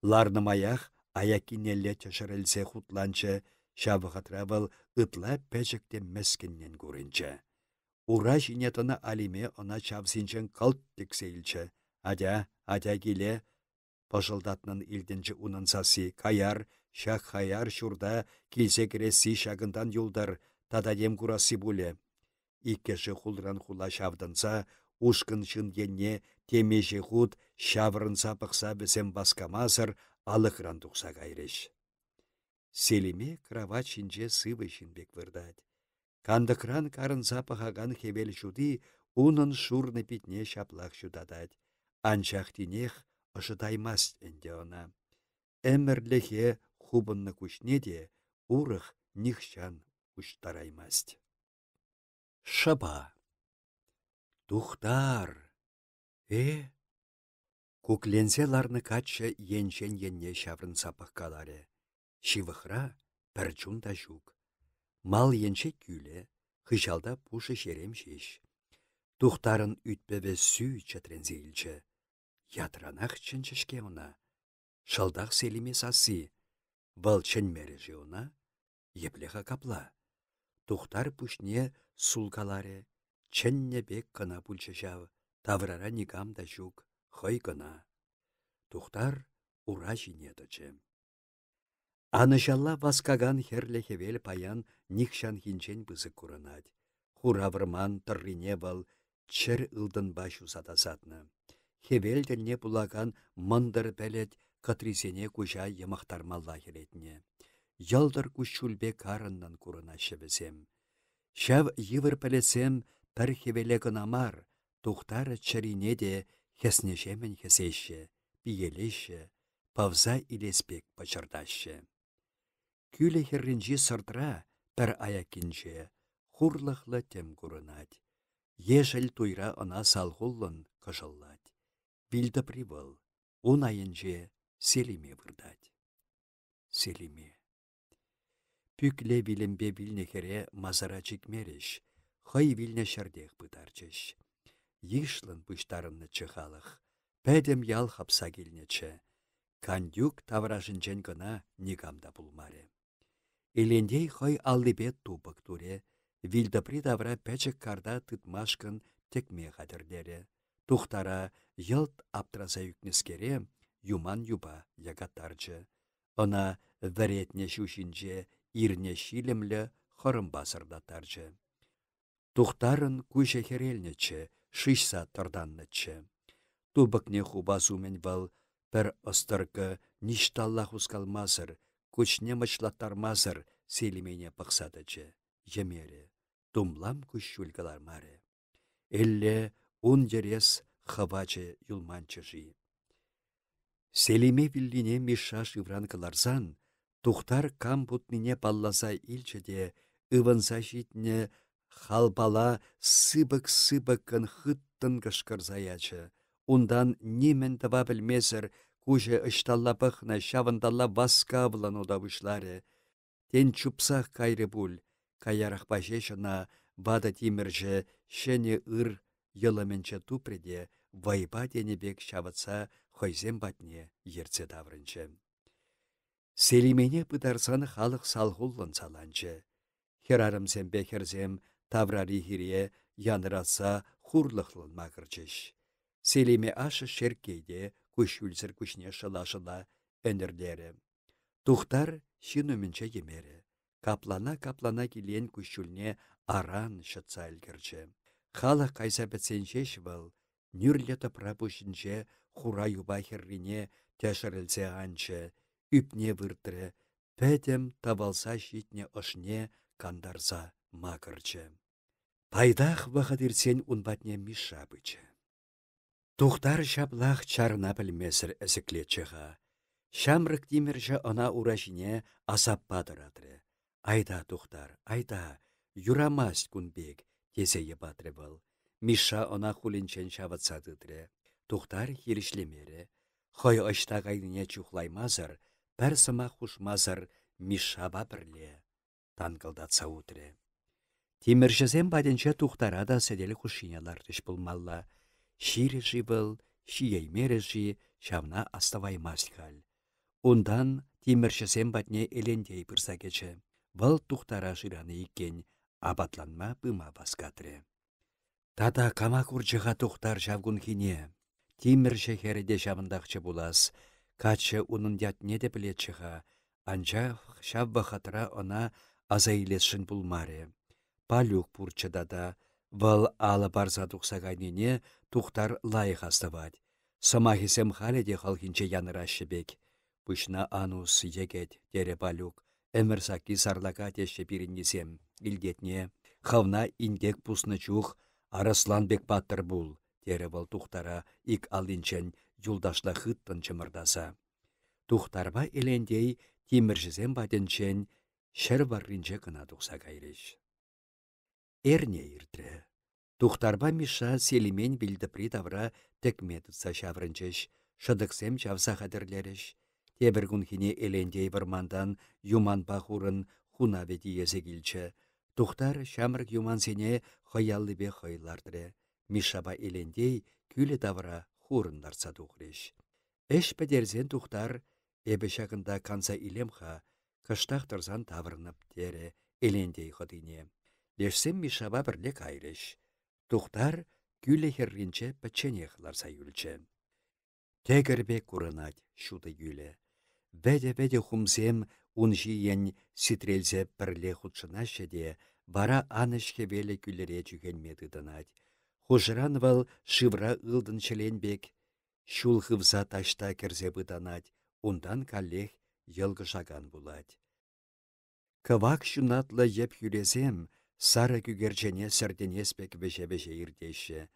Ларнымаях аякинелле тешірілсе хутланчы, шабығатра был ытла пәчікте мәскіннен көрінчі. Ура жинетіні алиме она чавсинчен қалт тексейлчі. Адя келе, пожылдатнын илденчі унынсасы каяр, шақ хаяр шурда келсе кересі шағындан юлдар тададем курасы бұлі. Иккеші хулран хула шавдынса, ушкын шынгенне темеші худ шаврынса пықса бізем баскамазыр алықран тұқса кайреш. Селиме кровать шинче сывы шинбек вырдать. Кандыкран карын запахаган хевел шуды унын шурны питне шаплах шудадать. Анчахтинех ожидаймаст энде она. Эммерлехе хубынны кушнеде урых нихшан уштараймаст. Шаба. Тухтар. Кукленсе ларны качча енчен енне шаврын сапах каларе. Шивыхра пәрчун да жук. Мал енче күле, хыжалда пушы шерем шеш. Тухтарын ütпеве сүй чатрензе илче. Ятранах чынчышке она. Шалдах селиме сасы. Вал чынмережі она. Еплеха капла. Тухтар пушне сулкаларе. Чынне бек кына пульчышав. Таврара нигам да жук. Хой кына. Тухтар ура жинедычы. Анышалла васкаган херлехевел паян никшан хинчен бызы курынать. Хуравырман тыррине вал чыр ылдын башу сатасатны. Хевел тілне булаган мындыр бәлет катрисене кужа ямақтармалла херетне. Ялдыр кушчулбе карыннан курынашы бізем. Шав йывыр пәлесем пір хевеле гынамар, тухтары чырине де хеснешемен хесеші, биелеші, павза илеспек пачырдашы. Күлі херринжи сырдыра пір аякинче, хурлықлы тем курынать. Ешіл туйра ына салхуллын кыжыллать. Билді привыл, он айынже селиме вырдать. Селиме. Пүкле билімбе билнехере мазара чикмереш, хай вилне шардех пытарчыш. Йышлын пыштарынны чыхалық, пәдем ял хапса келнече. Кандюк тавражынчен гына нигамда булмаре. Элендей хай аллыбет тупык туре, вилдапри тавра пәчік карда тытмашкын текме қадырдере. Тухтара йылт аптраза юкнескере, юман юба ягаттарчы. Она вәретне шушинче ирне шилемлі хырым басырдатарчы. Тухтарын күйше херелнече, шишса тұрданнычы. Тубыкне хубасумен вал пір ыстыркы ништалла хускалмазыр, күчне мычлаттармазыр селимене пықсадычы. Жемере, тумлам күшшүлгілар маре. Элле ун дерес хавачы юлманчыжи. Селиме виллине миша шивран кыларзан, тухтар кампутнине палласа илчеде, ывынса житне халбала сыбык-сыбыкын хыттын кышкырзаячы. Ундан немен тыва білмезір, куже ышталла пықна шавындалла васка бұлан удавышлары. Тен чупсах кайры бұл, каярах бажешына вада тиміржі шене ыр йылыменче тупреде вайба денебек шаватса хойзем батне ерце даврынчы. Селимене пыдарсан халық салхуллын саланчы. Херарымсем бекерзем таврари хире яныраса хурлықлын мақырчыш. Селиме ашы шеркейде күшүлсір күшне шыла-шыла әнерлері. Тухтар шинуменче емері. Каплана келен күшүлне аран шытса әлгірчі. Хала кайса бітсеншеш был, нүрлі тыпра пүшінче хура юба херрине тәшірілсе анчы, үпне выртыры, пәтем табалса житне ышне кандарса макырчы. Пайдах вахадырсен унбатне миша бычы. Тухтар шаплах чарна білмесір әзіклетчіға. Шамрык тимірші ана урашине асап падыратры. Айда, тухтар, айда, юрамасть кунбек, тесeye батры был. Миша ана хулинчен шаватсадыдры. Тухтар хиришлемері. Хой ыштағайдыне чухлаймазыр, пәр сыма хушмазыр Миша бапірле. Танкылдатса утры. Тиміршізен баденче тухтара да седелі хушинялар түш булмалла. Ширежі был, шиеймережі, шавна аставаймасть хал. Ундан тиміршісен батне елендей пырса кечі. Бұл тухтара жираны икен, абатланма пыма баскатры. Тата кама курчыға тухтар жавгун хине. Тимірші хереде жавындақчы булас. Качы унын ятне де білетчіға. Анча шавва хатыра она азайлесшін булмаре. Палюк пурчыда да, вăл алы барса тухсагайнине тухтар лайық аставать. Самахисем халеде халхинче яныращы бек. Пышна анус егет, тере палюк. Эмерсаки сарлака тешче пириннесем. Илдетне, хавна индек пусны чух, арыслан бек паттыр бул. Тере вăл тухтара ик алинчен юлдашла хыттын чымырдаса. Тухтарба элендей тиміржізем баденчен шыр барринче кына тухса кайреш. Эрне иртре. Тухтарба Миша селимен билдіпри тавра текметытса шаврынчеш, шыдықсем чавса хадырлереш. Тебір күнхіне элендей вармандан юманба хурын хуна ветиесе килчче. Тухтар шамрык юмансене хыяллыбе хыйлардыры. Мишаба элендей күлі тавра хурындарса тухреш. Эш пәдерзен тухтар эбі шақында канса илемха, кыштақтырзан тавырнып тере элендей хыдыне. Лешсем Мишаба бірле кайреш. Тухтар күлі херринче пәтчене хыларса юлче. Тегірбе курынать шуды юлі. Вәде хумсем унжиен ситрелзе бірле худшынашы де, бара анышке веле күліре жүгенмеді дынать. Хужыран вал шывра ылдын челенбек, шул хывза ташта керзе быданать, ундан каллех йылгы жаган булать. Кывак шунатлы еп юлезем, сары күгерчене сәрденеспек веше-веше ирдеші.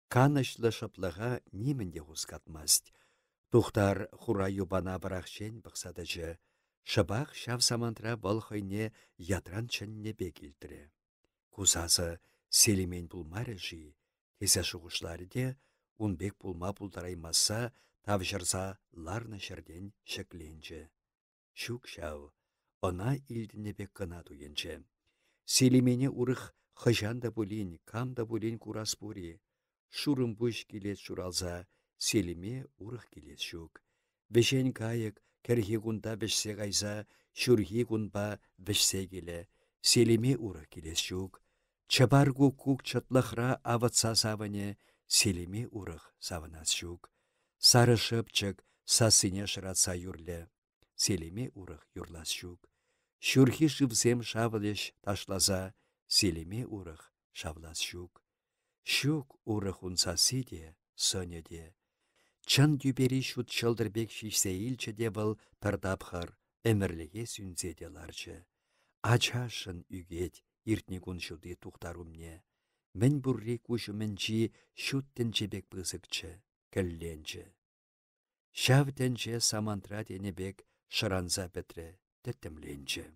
Канышлы шыплыға нимінде хускатмасть. Тухтар хура юбана барахшен бұқсадыжы. Шыбақ шав самантра бұл хойне ятран чынне бекілдірі. Кузасы селимен пулмары жи. Тесе шуғышлары де, унбек пулма пулдараймаса, тавжырса ларны шырден шекленчі. Шук шау, она илдіне бек кына туенчі. Селимене урых хыжанда булин, камда булин курас бури. Шурым бұш келет шуралза, селиме урых келет шук. Вешен кайык, кәрхи кунда вешсе қайса, шурхи кунба вешсе келе. Селиме урых келет шук. Чабаргу кук чатлахра аватса саване, селиме урых саванас шук. Сары шыпчык сасыне шыратса юрле. Селиме урых юрлас шук. Шурхи шывсем шавлеш ташлаза, селиме урых шавлас шук. Шук урых унсасы де, сөне де. Чын дүбері шут чылдырбек шишсе илчі де был пірдапхар, әмірліге сүнзе де ларчы. Ачашын үгет, иртне күн шуды тухтарумне. Мен бурри кушымынчи шуттен чебек пысыкчы, кілленчі. Шавтенче самантра денебек шыранза петре, теттімленчі.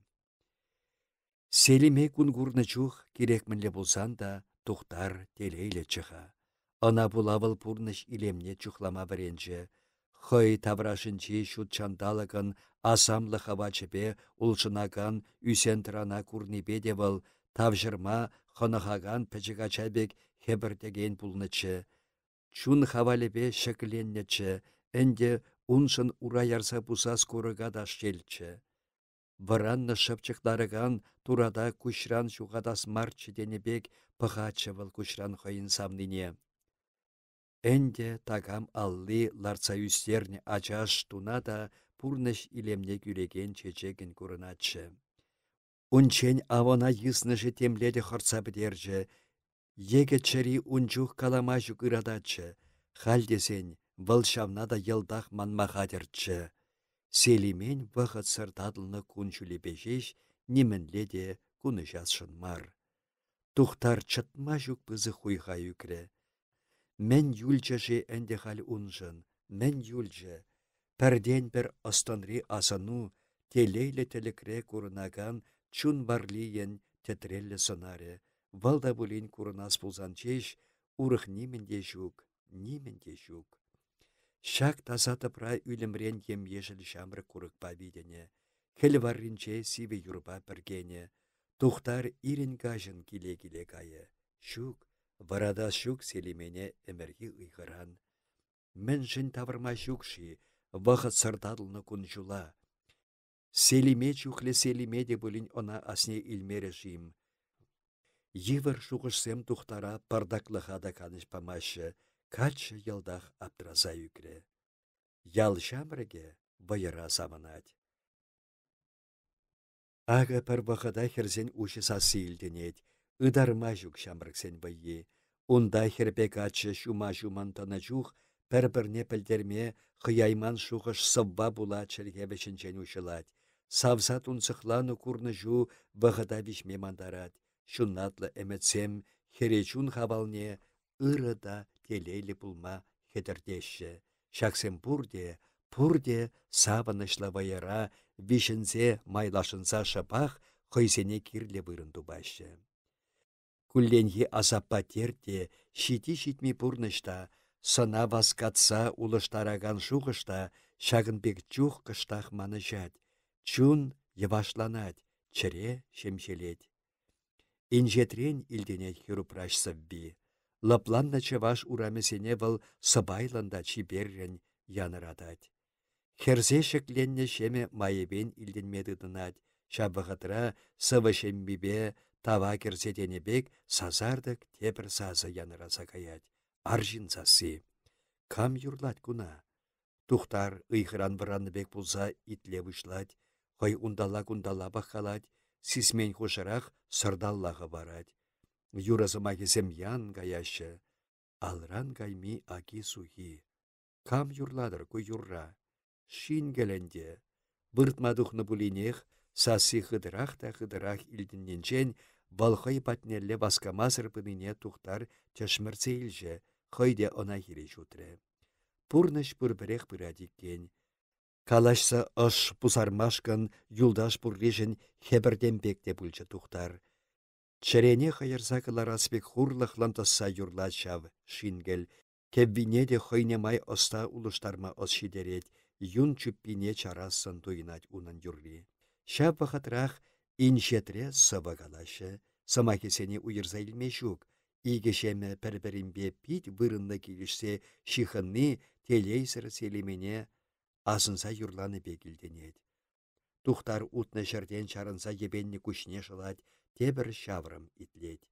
Селиме күн курны чух керекмінле болсан да тухтар телейлі чыға. Ана булавыл пурныш илемне чухлама біренчі. Хой таврашынчи шут чандалыгын асамлы хавачепе улшынаган үсен тырана курнипе девыл тавжырма хынығаган пәчігачабек хебірдеген пулнычы. Чун хавалепе шекленнечі, әнде уншын ураярса пусас курыга дашчелчі. Варанны шыпчықларыган турада күшран шуғадас марчы денебек пығачы выл күшран хойын самныне. Энде тагам алли ларца үстерне ачаш туна да пурныш илемне күреген чечеген курыначы. Унчен авана йысныжы темледе хорца бідерже, еге чыри унчух калама жүгірадачы, халдесен вăлшавна да йылдах манмахадерчче. Селимен вăхăт сыртадлны кунчулі бежеш нимменнле те кунышасшын мар. Тухтар чăтма жүк пызы хуйха юкре. Мен юлчăши ӹнде хал уншын, мен юлчче. Пәрден бір останри асану, телейлі тілікре курынаган чун барлиен тетреллі сынаре. Валда бұлін курынас пулзан чеш, урых нименде жүк, нименде жүк. Шак тазаты пра үлімрен ем ешіл шамры курыкпа видене. Хел варринче сиве юрба біргене. Тухтар ирен кажын киле-киле кайы. Шук, варада шук селимене эмерги ұйғыран. Мен жын тавырма жүкші, вақыт сырдадылны күнжула. Селиме чухле селиме де бұлін она асне илмере жим. Йывыр шуғышсем тухтара пардаклыға да каныш памашы, качы йылдах аптраза юкре. Ял шамрыге байыра самынать. Ага пір вақыда херзен ұшы сасы илденет, ыдарма жүк шамрыксен байы. Унда хербе качы шума-шуман тана жүх, пір-бірне пілдерме хыяйман шуғыш сывва була чергебешінчен ұшылад. Савса тунсықланы курны жу вғыда вишме мандарад. Шуннатлы әмітсем херечун хавалне ырыда телейлі пулма хедірдеші. Шаксем пурде савынышлы вайыра вишінзе майлашынса шапах хойсене кирлі вырынду башы. Күлленхи азаппа терде шити-шитми пурнышта, сына васкатса улыштараган шуғышта шагынбек чух кыштах маны жад. Чун йывашланать, чыре шемшелет. Инжетрен илденет хирупраш сывби. Лапланна чываш урамесене вăл сыбайланда чиберрен яныратать. Херзе шекленне шеме майебен илденмедыдынать. Шабығытыра сывы шембибе тава керзетенебек сазардык тепір сазы яныраса каять. Аржин сасы. Кам юрлать куна? Тухтар ыйхыран вăранныбек пулса итле вышлать. Хой ундала бахалать, сисмен хушарах сырдаллағы барать. Юразыма кезем ян гаяшы, алран гайми аки сухи. Кам юрладыр ку юрра? Шин геленде. Быртмадухны булинех, сасы хыдырах та хыдырах илдінненчен, балхай патнелле баскамазыр пыныне тухтар тешмірце илже, хойде она хире жутре. Пурныш пырбірех пырадиккен. Калашса ыш пусармашкан юлдаш пуррежен хебірден бекте бүлчі тухтар. Чарене хайырса кылараспек хурлықлан тасса юрла чав шингел. Кебвине де хойнемай оста улыштарма ос шидерет, юн чүппине чарасын туйнать унан юрли. Шав вахатрах иншетре сыва калашы, сама кесене уйырса илме жук. Игешеме пәрбәрімбе пит вырынны келішсе шихынны телейсір селемене асынса юрланы бекілденет. Тухтар утны жерден чарынса ебенні күшне жылать, тебір шаврым итлет.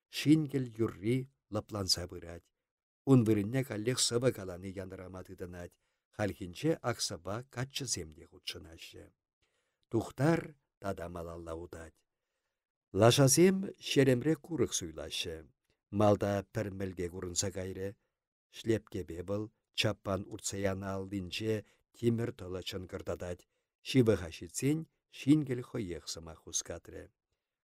Шингел юрри лапланса бырать. Ун вырынне каллех сыва каланы яныраматыдынать, халхинче аксаба каччы земде худшынашы. Тухтар тада малалла удать. Лашазем шеремре курық суйлашы. Малда пірмілге курынса кайры. Шлепке бебыл, чаппан урцаяна алдинче тимір тылы чынкырдадать. Шивыға шитсен, шингел хоех сыма хускатры.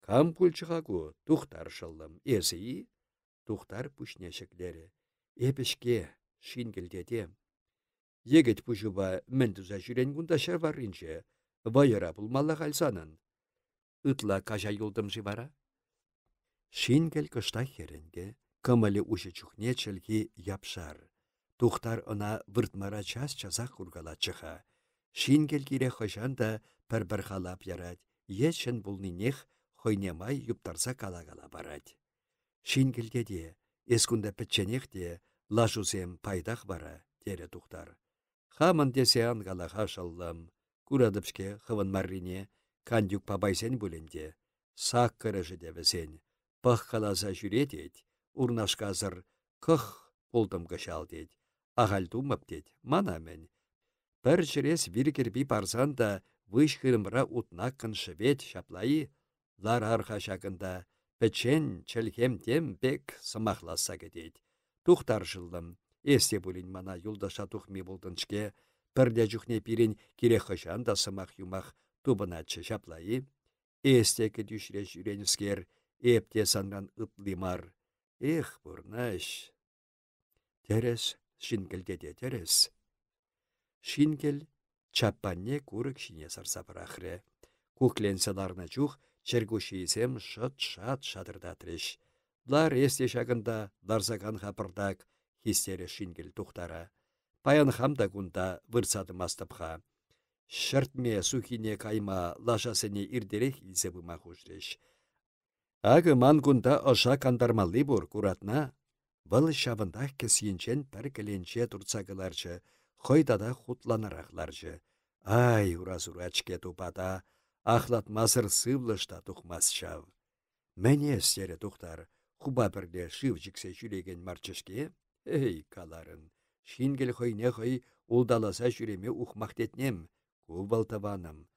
Кам пульчыға тухтар шылым. Эсі? Тухтар пүшнешіклері. Эпішке, шингелдеде. Егет пүшіба міндіза жүрен күндашар варринче. Вайыра пулмалла қалсанын. Ытла кажа юлдым живара? Шингел кышта херенге, кымылы ушы чухне чілгі япшар. Тухтар ына выртмара час-часа кургалачыға. Шингел кире хышанда пір-бір халап ярать, ешін бұлнинех хойнемай юптарса кала-кала барать. Шингелдеде, ескунда пітченехде, лажузем пайдах бара, тере тухтар. Хамын десе ангалаға шаллам, курадыпшке хывын маррине, кандюк пабайсен бүленде, сақ кырыжы девесен, пах қалаза жүретет, урнашказыр кых пултым кышал дед. Ағал тумып дед, мана мен. Бір жүрес виркерби барсан да вышкырымра утнаккын шывет шаплайы, лар арха шакында печен чәлхем тем бек сымақласа кетет. Тухтар жылдым, есте бұлін мана юлдаша тухми болдыншке, бірде жүхне пирен керек хышан да сымақ юмақ тубыначы шаплайы. Эстекі düşре жүреніскер, епте санран ытлимар. Эх, бұрнаш. Терес, шинкелдеде терес. Шинкел чаппанне курык шине сарса бірақыры. Кукленселарна чух чергушиесем шат-шат шадырдатрыш. Лар есте шагында ларзаган хапырдак хистері шинкел тухтара. Паян хамда гунда вырсады мастыпха. Шыртме сухине кайма лашасыне ирдерек илсе бұма хушреш. Ағы мангунда оша кандармалы бұр куратна, бұл шабындақ кесінчен пір кіленче турцагыларчы, хойдада хутланарақларчы. Ай, ураз-урачке тупада, ахлат мазыр сывлышта тухмас шав. Мәне сері тухтар, хуба бірле шыв жіксе жүреген марчышке, эй, каларын, шингел хойне хой улдаласа жүреме ухмақтетнем, кубалтаваным,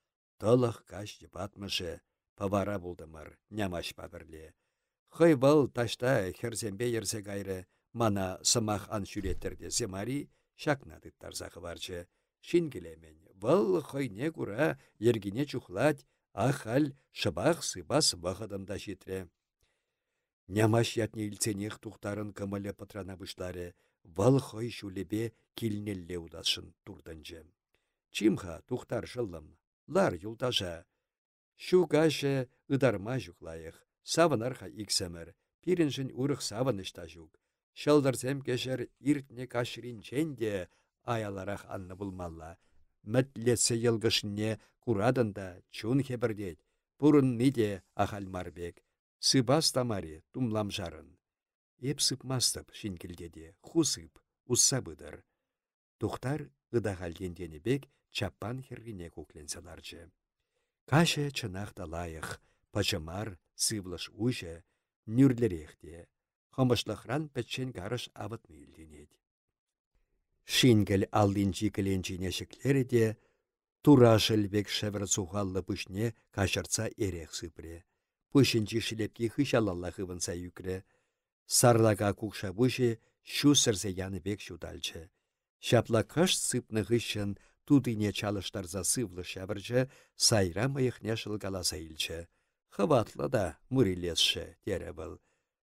толық каш жіпатмышы, павара болдымыр, нямаш пабірле. Хой бұл ташта херзембе ерсе гайры, мана сымақ ан шүреттерде земари, шакнадыттар зақы барчы. Шингелемен, бұл хойне күра ергіне чухлать, ахал шыбақ сыбас вағыдымда жетре. Нямаш ятне илценех тухтарын кымылы патрана бұшлары, бұл хой шулебе келнелле удашын турдынжы. Чимха тухтар жылым, лар юлтажа. Шугашы ыдарма жүклайық, савынарха иксемір, пиріншін урық савынышта жүк. Шылдырсем кешер иртне кашринченде аяларақ анны булмалла. Мәтлесе елгішіне курадында чун хебірдет, бұрын миде ахал марбек. Сыбас тамари тумлам жарын. Еп сыпмастып шинкілдеде, хусып, усса бұдыр. Тухтар ыдағалдендені бек чаппан хергіне кукленселарчы. Каше чынақта лайық, пачымар, сывлыш уйшы, нүрлерехте, хомышлықран пәтчен гарыш авытны үлденет. Шингіл алдинчи кіленчине шеклері де, тура шылбек шевір сухаллы пүшне кашырца ерех сыпре. Пүшінчі шілепки хышалалла хывынса юкре. Сарлага кукша пүші шу сірсе яны бек шудалчы. Шапла каш сыпны хышын тудыне чалыштарза сывлы шабырчы сайра мыйықне шылгаласа илчі. Хыватлы да мұрилесші, тере был.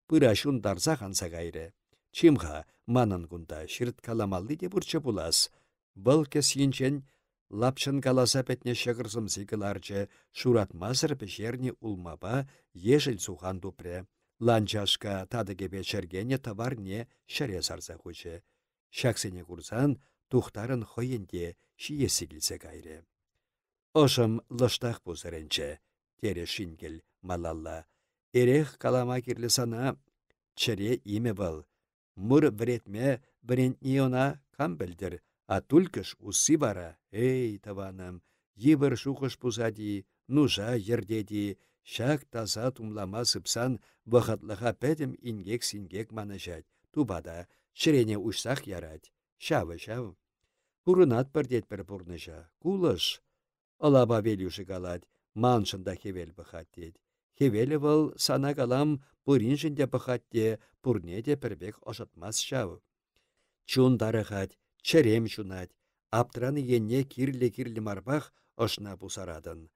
Пыра шундарза ханса гайры. Чимха манын гунда шырт каламалды де бұрчы булас. Бұл кесінчен лапшын каласа пәтне шығырзым сикыларчы шуратмазыр пешерне улмаба ежіл сухан дупре. Ланчашка тадыгебе чергене товарне шаре сарса хучы. Шаксене курсан тухтарын хойенде шие сигілсе гайры. Ошым лыштақ бұзырынчы, тере шингел малалла. Эрех калама кирлі сана чыре име был. Мұр біретме бірентне она кам білдір, а түлкіш усы бара. Эй, таваным, ебір шуқыш пузади, нужа ердеди, шак таза тумлама сыпсан вақытлыға пәдім ингек-сингек манышад. Тубада чырене ұшсақ ярад. Шавы. Бұрынат бірдет бір бұрныша. Кулыш. Алаба велюші галад, маншында хевел бұхат дед. Хевелі бұл сана калам бұрыншінде бұхат де, бұрне де бірбек ошатмас шау. Чун дарығат, чәрем шунат, аптыраны енне кирлі марбақ ошна бұсарадын.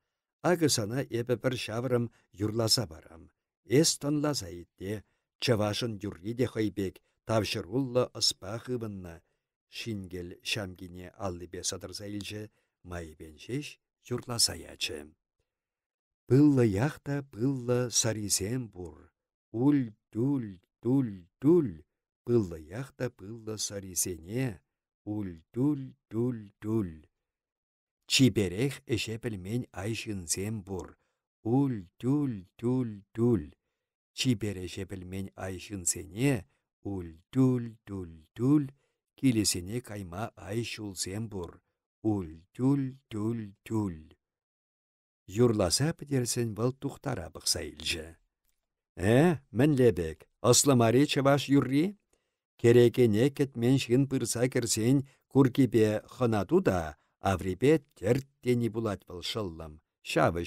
Ағы сана епі бір шавырым юрласа барам. Эс тонласа етте, чавашын юрри де хайбек, тавшыруллы ыспақ ыбынна. Шингел шамгине аллыбе садырса илчі, майбен шеш юрласа ячы. Пыллы яхта пыллы саризем бур. Уль-туль, туль-туль. Пыллы яхта пыллы саризене. Уль-туль-туль-туль. Чиберех эше пілмен айшынзем бур. Уль-туль-туль-туль. Чибереше пілмен айшынзене. Уль-туль-туль-туль. Килесене кайма айшулзем бур. Уль-туль-туль-туль. Юрласа пітерсен бұл тухтара бұқса илжі. Мән лебек, аслымари чаваш юрри? Керекене кетмен шын пырса керсен куркипе хынату да, аврипе терттені булать был шыллым. Шавы.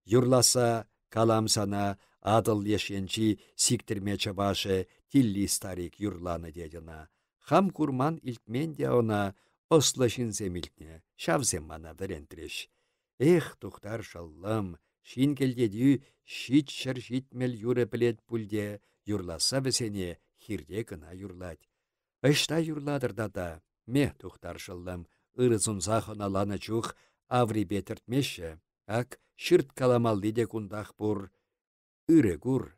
Юрласа каламсана адыл ешенчи сиктерме чабашы тилли старик юрланы дедіна. Хам курман илтмен де она ослышын земілтне, шавзем мана вірентреш. Эх, тухтар шаллым, шин келдедю шитшір житмел юры білет пульде, юрласа бісене хирде гына юрлать. Ышта юрладыр да, ме тухтар шаллым, ырызунза хоналаны чух аври бетіртмеші, ак шырт каламалды де кундах бур, ыры гур.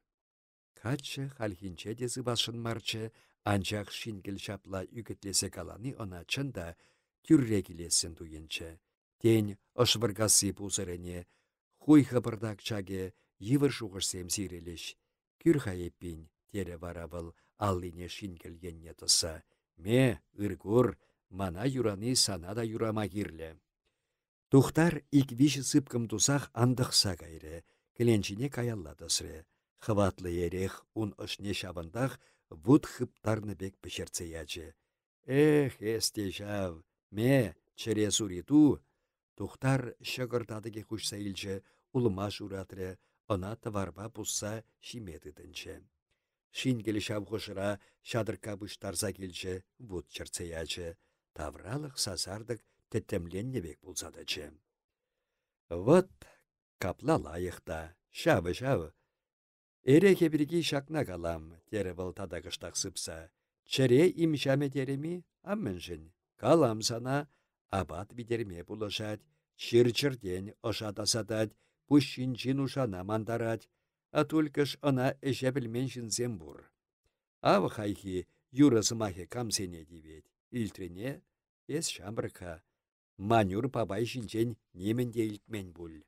Качы халхинче дезі башын марчы, анчақ шингіл шапла үгітлесе каланы она чында түрре келесін туйынчы. Тень ошвыргасы пузырыне, хуй хабырдак чаге йывыр шуғырсем сирелеш. Күр хайеппин тере варабыл аллине шингілгенне тұса. Ме, ыргур, мана юраны сана да юрама кирлі. Тухтар иквиші сыпкым тусах андықса кайры, кіленчіне каялладысры. Хватлы ерех ун ышне шабындах вуд хыптарны бек пішерце ячы. Эх, эсте жав, ме, чыре суриту. Тухтар шығырдадыге құшса илчі, улыма журатры, она таварба пусса шиметыдынчы. Шингелі шавғышыра шадырка бұштарса келчі, вуд чырце ячы. Тавралық сазардық теттемленне бек бұлсадычы. Вот, капла лайықта, шавы. Эреке бірге шакна калам, тері бұл тадағыштақ сыпса. Чыре имшаме тереми, амміншін. Калам сана, абат бидерме бұлышад, чыр-чырден ошатасадад, пұшшинчин ушана мандарад, а түлкіш она эше білменшін зембур. Ав хайхи юрасымахе камсене дивет, илтрене, ес шамбырка. Манюр пабай шинчен неменде илтмен бұл.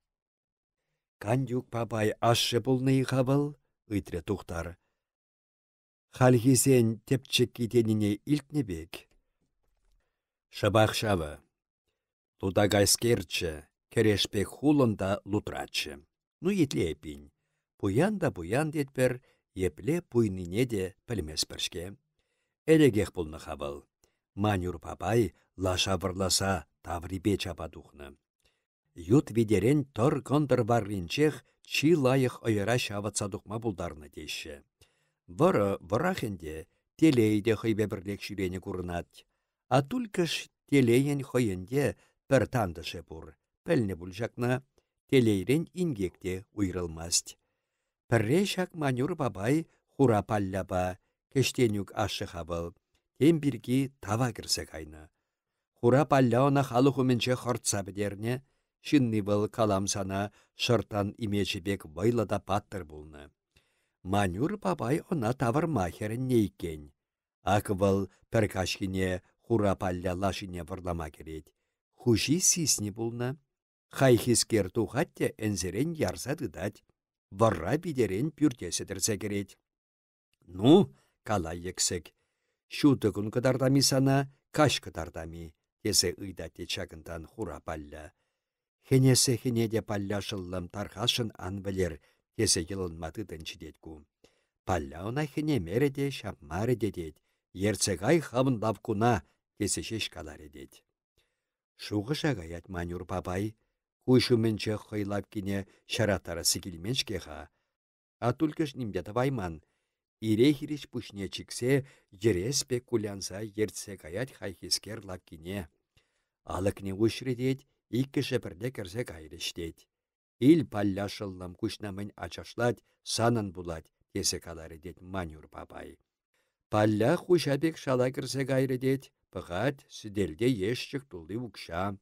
Кандюк пабай ашы бұлны иқабыл, үйтре тухтар. Халхисен тепчік кетеніне илтне бек. Шабақ шавы. Лудагайскерчі, керешпек хулында лутрачы. Ну етле епін. Пуян детпер, епле пуйныне де пілмес піршке. Элегех бұлны қабыл. Манюр пабай лаша бұрласа таврибе чападухны. Ют видерен тор кондыр барринчех чи лайық ойыра шаватсадухма бұлдарны деші. Вырахенде телейде хойбе бірлек шүрені күрінат. А түлкіш телейен хойынде бір тандышы бұр. Пәліне бұлжақна телейрен ингекте уйрылмаст. Пірре шак манюр бабай хура палляба, кештенюк ашы хабыл. Тем бірге тава кірсе кайны. Хура палля она халухуменче хортса бідерне, шинны был калам сана шыртан имечебек вайлада паттыр булны. Манюр бабай она тавар махерін нейкен. Ак был піркашкіне хура палля лашыне варлама керет. Хужи сисни булны. Хайхискер тухатте энзерен ярса дыдать. Варра бидерен пюртеседірсе керет. Ну, калай ексек. Шутыкун кыдардами сана, каш кыдардами, тесе ыйдате чагындан хура палля. Хенесе хенеде палля шыллым тархашын ан білер, тесе йылынматыдын чидетку. Палля она хенемере де шапмаре дедет, ерцегай хамын лавкуна, тесе шешкалар едет. Шуғыша гаят манюр папай, кушуменче хыйлап кине шаратара сикилменшкеха. А түлкіш нимдеті вайман, ирехириш пушне чиксе, ереспе кулянса ерце каят хайхискер лапкине. Алыкне ушредет, иккіше бірде кірсе кайрештет. Ил палля шыллам кушнамын ачашлать, санын булать, тесе каларедет манюр папай. Палля хушабек шала кірсе кайредет, пығат сүделде ешчік тулды укша.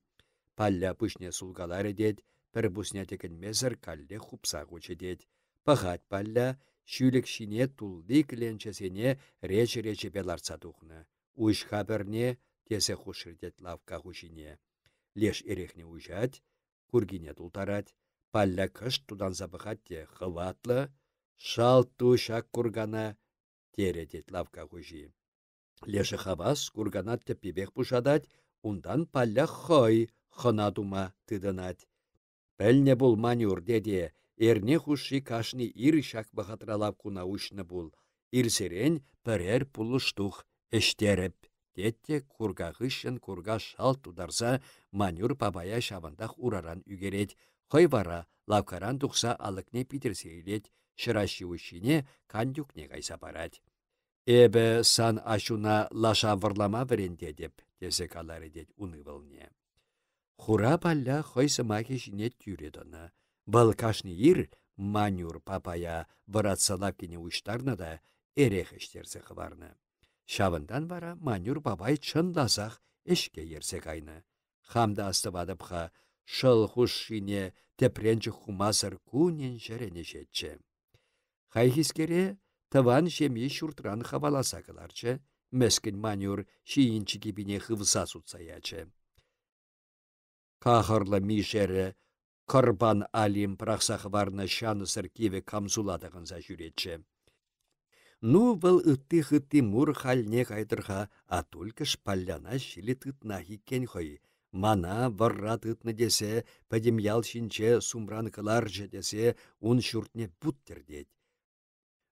Палля пушне сулгаларедет, бір бусне текінмезір калле хупса кучедет. Пығат палля, шүлік шине тулды кіленчесене речі беларца тухны. Уш хаберне тесе хушырдет лавка хушине. Леш ерехне ужать, кургине тултарать. Палля кыш тудан забығат те хыватлы, шалту шак кургана тередет лавка хуши. Леші хавас курганат теппебек пушадать, ундан палля хой хынадума тыдынать. Пәлне бұл манюр деде, эрне хуши кашни ир шак бахатралап куна ушны бұл. Ирсерен пірер пулыштух эштеріп. Детте кургағышын курга шал тударса манюр папая шавандах ураран үгерет. Хой вара лавкаран тухса алыкне питерсейлет. Шырашиушине кандюкне кайса барать. Эбі сан ашуна лаша варлама веренде деп, тесе калары дед унывылне. Хура палля хойсымаке жіне тюредіні. Бұл кашны ир манюр папая варатсалапкене уштарны да эрех іштерсе хварны. Шавындан вара манюр папай чындасақ эшке ерсе кайны. Хамда астывадыпха шыл хуш шине тепренчі хумасыр кунен жерене жетчі. Хайхискере тыван жеме шуртран хаваласа кыларчы, мәскін манюр шиінчі кебіне хывса сутсаячы. Кахырлы мишері Корбан алим прақсақ варны шанысыр кеве камсуладығынса жүретші. Ну, бұл ытты-хытты мұр халне қайдырға, а только шпалляна шилі тытна хиккен хой. Мана варра тытны десе, пәдем ял шинче сумран кылар десе, он шүртне бұттер.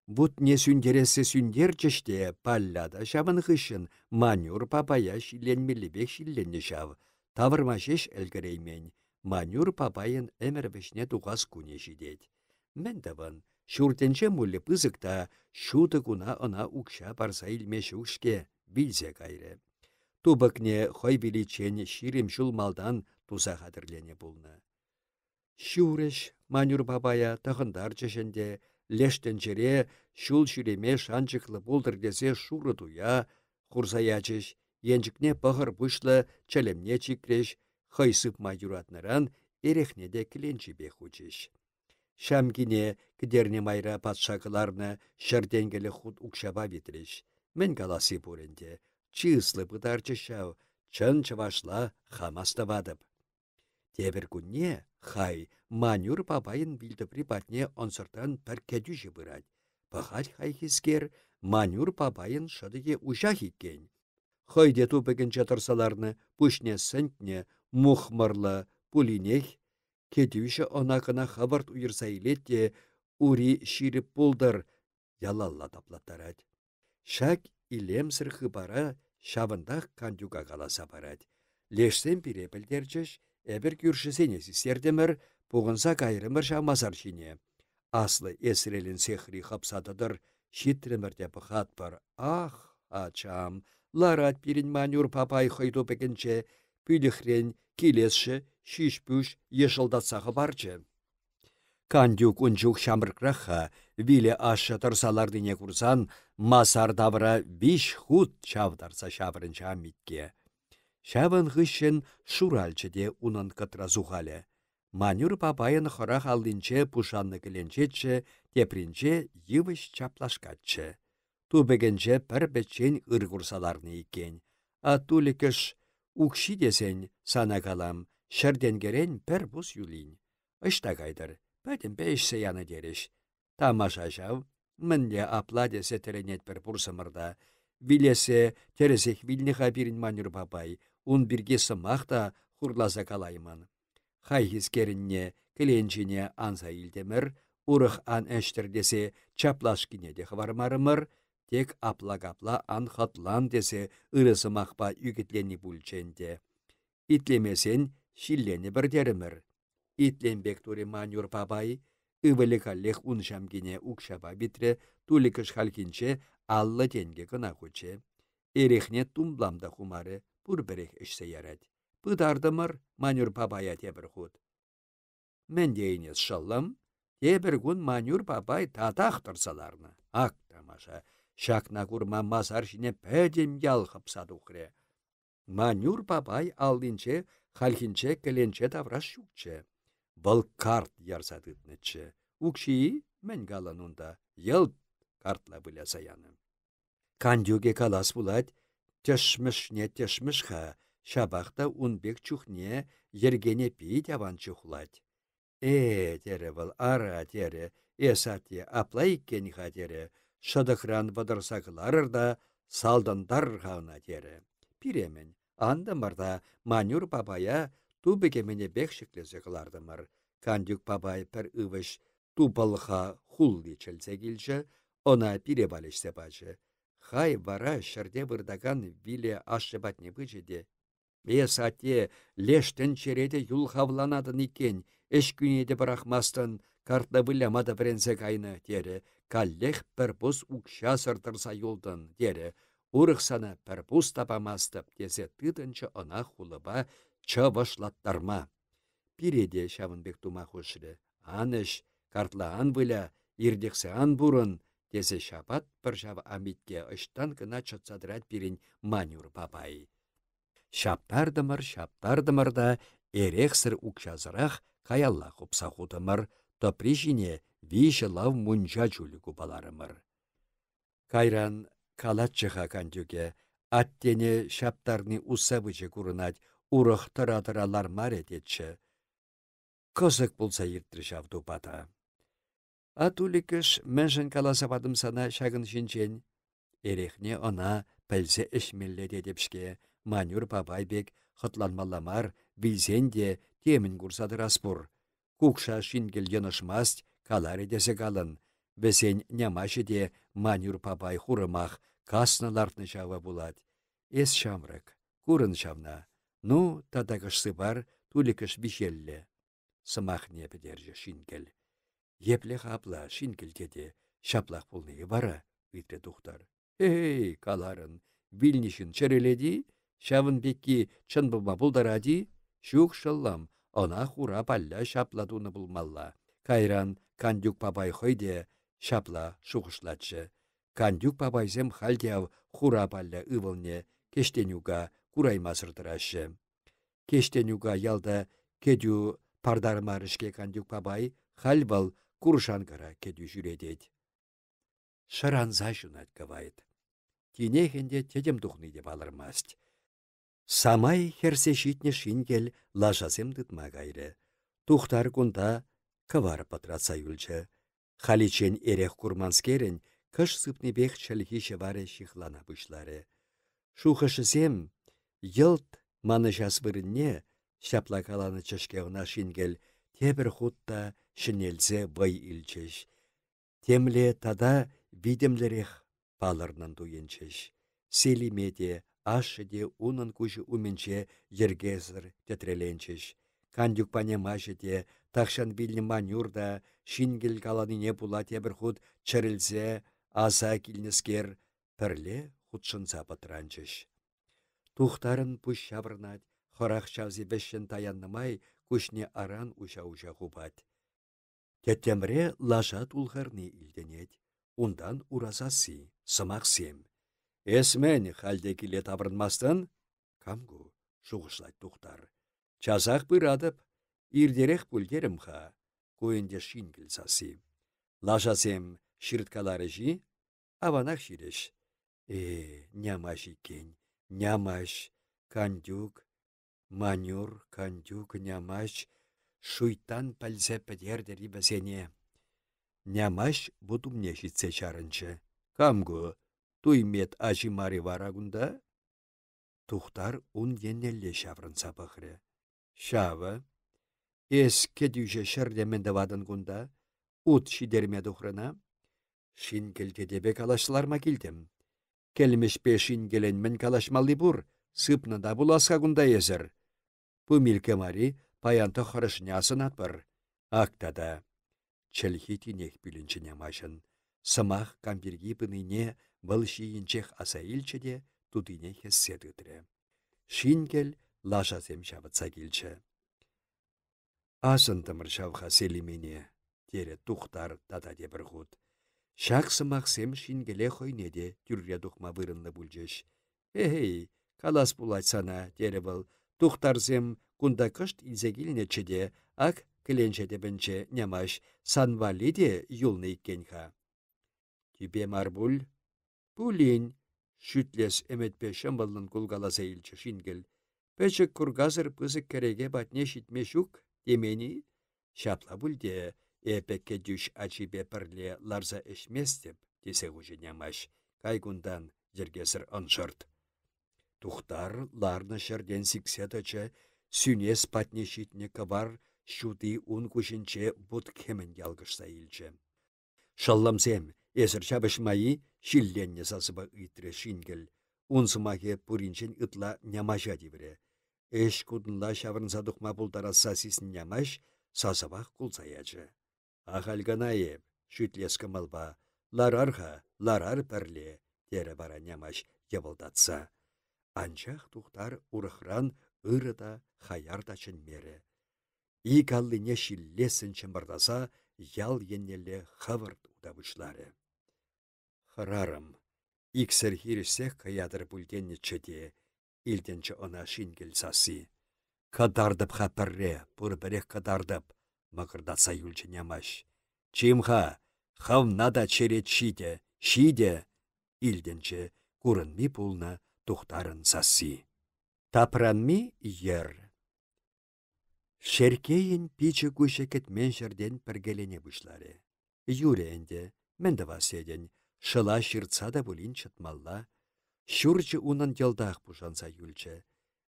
Бут не сүндересі сүндер чеште паллада шабын хышын манюр папая шилленмелебек шилленне шав. Тавырмашеш әлгіреймен. Манюр папайын әмірбішне туғас күне жидет. Мен даван, шүртенче мүлі пызықта шуды күна она ұқша барса илмеші ұшке білзе кайры. Тубықне хой білічен ширим шул малдан туза қадырлене бұлны. Шүреш манюр папая тағындар чешенде лештенчере шул шүреме шанчықлы болдыр десе шуры туя, құрзаячыш, енчікне пағыр бұшлы чәлемне чикреш, хайсып майюратныран эрехне де кіленчі бе хучыш. Шамкине кідерне майра патшақыларны шырденгелі худ ұқшаба бетреш. Мен галасы бөрінде, чыслы бұдарчы шау, чын чывашла хамаставадып. Тебір күнне, хай, манюр папайын білді припатне онсыртан пәркәдюжі бұрад. Пахать хайхискер, манюр папайын шыдыге ұжақ еккен. Хойде тупыгін жатырсаларны пүшне сынтне мұхмырлы пулинех, кетюші онақына хабарт уйырса илетте ури ширіп болдыр, ялалла таплаттарад. Шак илем сырхы бара шавындақ кандюга қаласа барад. Лешсен пире білдерчіш, әбір күршісенесі сердемір, бұғынса кайрымыр шамазар шине. Аслы эсірелін сехри қапсадыдыр, шиттірімірде бұқат бар. Ах, ачам, ларат пирин манюр папай хойду пекенче, пүліхрен, келесші, шиш-пүш, ешылдатсағы барчы. Кандюк унчук шамыркраха, виле ашы тұрсалардыне курсан, масар давра биш худ чавдарса шаврынча амитке. Шавын ғышын шуралчыде унын кытра зухалі. Манюр папайын хырах алдынче пушанны кіленчетші, тепринче йывыш чаплашкатчы. Тубегенче пір бәтчен ыргурсаларны екен. А тулікіш укши десен сана калам, шырденгерен пір бұз юлин. Ышта кайдыр, пәтім бәйшсе яны дереш. Тамаша жау, мінне апла десе теренет пір бұрсымырда. Вилесе тересек вилніға бірін манюр папай, он бірге сымақта хурлаза калайман. Хайхискерінне, кіленчіне анса илдемір, урық ан әштір десе чаплашкине де хвармарымыр, тек апла-капла ан хатлан десе ырысымақпа үгітлені бүлченде. Итлемесен шиллені бірдерімір. Итленбек туре манюр папай, ывылыкаллех уншамкине укшаба битре туликыш халкинче аллы тенге кына хуче. Эрехне тумбламда хумары пурберех ішсе ярад. Пыдардымыр манюр папая тебір худ. Мен дейінес шаллам, тебір күн манюр папай татақ тұрсаларны. Ак тамаша, шакна курма масар жіне пәдем ял қапсады ұқре. Манюр папай алдынче, халхинче, кіленче тавраш шукче. Бұл карт ярсадытнычы. Укши мен галанунда ел картла біля саяны. Кандюге калас булать, тешмішне тешмішха, шабақта унбек чухне ергене пейт аван чухлать. Тере бұл ара тере, эсатте апла иккен тере, шадықран вадырсақыларырда салдандар ғауна тере. Пиремен, андымырда манюр папая тубеге мене бек шеклесе қылардымыр. Кандюк папай пір үвіш тупалға хулли чәлсе келші, Она пире балешсе бачы. Хай вара шырде вырдаган виле ашы батне бычыде. Ме сате лештен череде юл хавланадын икен, эш күнеде барахмастын картна вылямада брензе кайны, тере. Каллех пірпус укша сыртырса юлдын, тере. Урықсана пірпус тапамастып, тесе тытынчы ына хулыба чывышлаттарма. Пиреде шавынбек тума хушры. Аныш, картла ан выля, ирдексе ан бурын, тесе шапат пір жав амитке ыштан гына чытсадрат пирин манюр папай. Шаптардымыр да эрексір укшазырақ каялла хупса худымыр, топри жине виші лав мунча чулі купаларымыр. Кайран калатчыға кандюге, аттене шаптарны усабычы курынать, урық тыра-тыралар марететші. Кызык болса ирттір жавду бата. Атуликыш мәншін каласападым сана шагын шинчен. Эрехне она пәлсе эшмелле дедепшке, манюр бабайбек хытланмаламар вилзенде темін курсады распур. Кукша шингел йынышмаст калари десе калын. Весен нямашы де манюр бабай хурымах каснылартны жава булат. Эс шамрык, курын шамна. Ну, тадагышсы бар, туликыш вишелле. Сымахне бедерже шингел. Епле хапла шингел деде, шаплах пулны бара, витре тухтар. Эй, каларын, вилнишін череледи, шавын бекки чын бұлма бұлдаради, шуқ шыллам, она хура палля шапладуны бұлмалла. Кайран кандюк бабай хойде шапла шуғышлатшы. Кандюк бабайзем халдяв хура палля ывылне кештенюга кураймасырдырашы. Кештенюга ялда кедю пардармарышке кандюк бабай хальбал куршангара кедю жүредет. Шыранза жунат кавайд. Тинехенде тедем тухны деп алырмаст. Самай херсе шитне шингел лажасем дытма гайры. Тухтар кунда кывар патратса юлчы. Халичен эрех курманскерен кыш сыпны бех чалхи шеваре шихлана бұшлары. Шухышысем йылт маны жас вырынне шапла каланы чышкеуна шингел тебір хутта шинелзе вай илчеш. Темле тада видемлерех палырнан туенчеш. Селимеде, ашыде унын кужы уменче ергезір тетреленчеш. Кандюк панемажыде, тақшан вилні манюрда, шингел каланыне була тебір худ чырылзе, аса килнескер, пірле худшынса патранчеш. Тухтарын пуш шабырнат, хорах чавзи бешшен таяннымай, кушне аран уша-уша хупат. Теттемре лажат улғарны илденет. Ундан уразасы, сымақсем. Эсмен халде келе табырнмастын? Камгу, шуғышлайт тухтар. Чазақ бұрадып, ирдерек бүлдерім ха, көйінде шингіл сасы. Лажасем шырткалары жи, аванақ ширеш. Нямаш икен, нямаш, кандюк, манюр, кандюк, нямаш, шуйтан пәлзе пәдердері бәсене. Нямаш бұдумне житсе чарынчы. Камгу, туймет ажи мари варагунда? Тухтар ун еннелле шаврынса бұқыры. Шавы, эс кедюже шырлеменді вадын гунда, ут шидерме дұқрына. Шингелдеде калашларма келдім. Келмешпе шингелен мен калашмалы бұр, сыпнында бұласқа гунда езір. Бұ милке мари паянты хорышнясын атпыр. Актада. Чәлхи тинех білінчіне машын. Сымақ камберги бұныне бұл шиінчех аса илчеде тудыне хессетідрі. Шингел лажасем шабытса келчі. Асындымыр шавха селимене, тере тухтар тата дебір ғуд. Шақ сымақсем шингеле хойнеде түрре дұқма вырынны бүлжеш. Эй, калас бұлайтсана, тере бұл, тухтарзем кунда кышт илзегілнечеде, ак кіленчеде бінче нямаш санвалиде юлны иккенха. Тюбе марбул? Пулин, шүтлес әметпе шымбылын кулгаласа илчі шингел. Пәчік кургазыр пызык кереге батне шитме шук, демени? Шапла бүлде, эпекке дүш ачибе пірле ларза эшместеп, десе ғужы нямаш, кайгундан жергесір ұншырт. Тухтар ларны шырден сиксетачы, сүнес патне шитне кавар, шуды ун күшінче бұд кемен ялгышса илчі. Шалламсем, Эсір çапышмайи çилленне сасыба ыйтрре шингел. Унсымахе пуринчен ытла нямажа дивре. Эш кудынла çаврынса тухма пултараса сисн нямаш сасывах кулсаячы. Ахальганаев, шүтлес кымылба, ларарха, ларар пірле, тере бара нямаш йывылдатса. Анчах тухтар урыхран ырыда хаярда чынмере. Ик аллине шиллесін чымырдаса, ял еннеле хавырд удабышлары. Хырарым, иксір хирісек каядыр бүлденне чеде, илденчі она шингел сасы. Кадардып хапырре, бұрбірек кадардып, мақырдатса юлчы нямаш. Чимха, хавнада черет шиде, илденчі курынми пулна тухтарын сасы. Тапранми ер. Шеркейін пичі күшекет меншерден піргелене бұшлары. Юренде, менді васеден, шыла шыртса да бұлін чытмалла. Шүрчі унын елдақ бұшанса юлчы.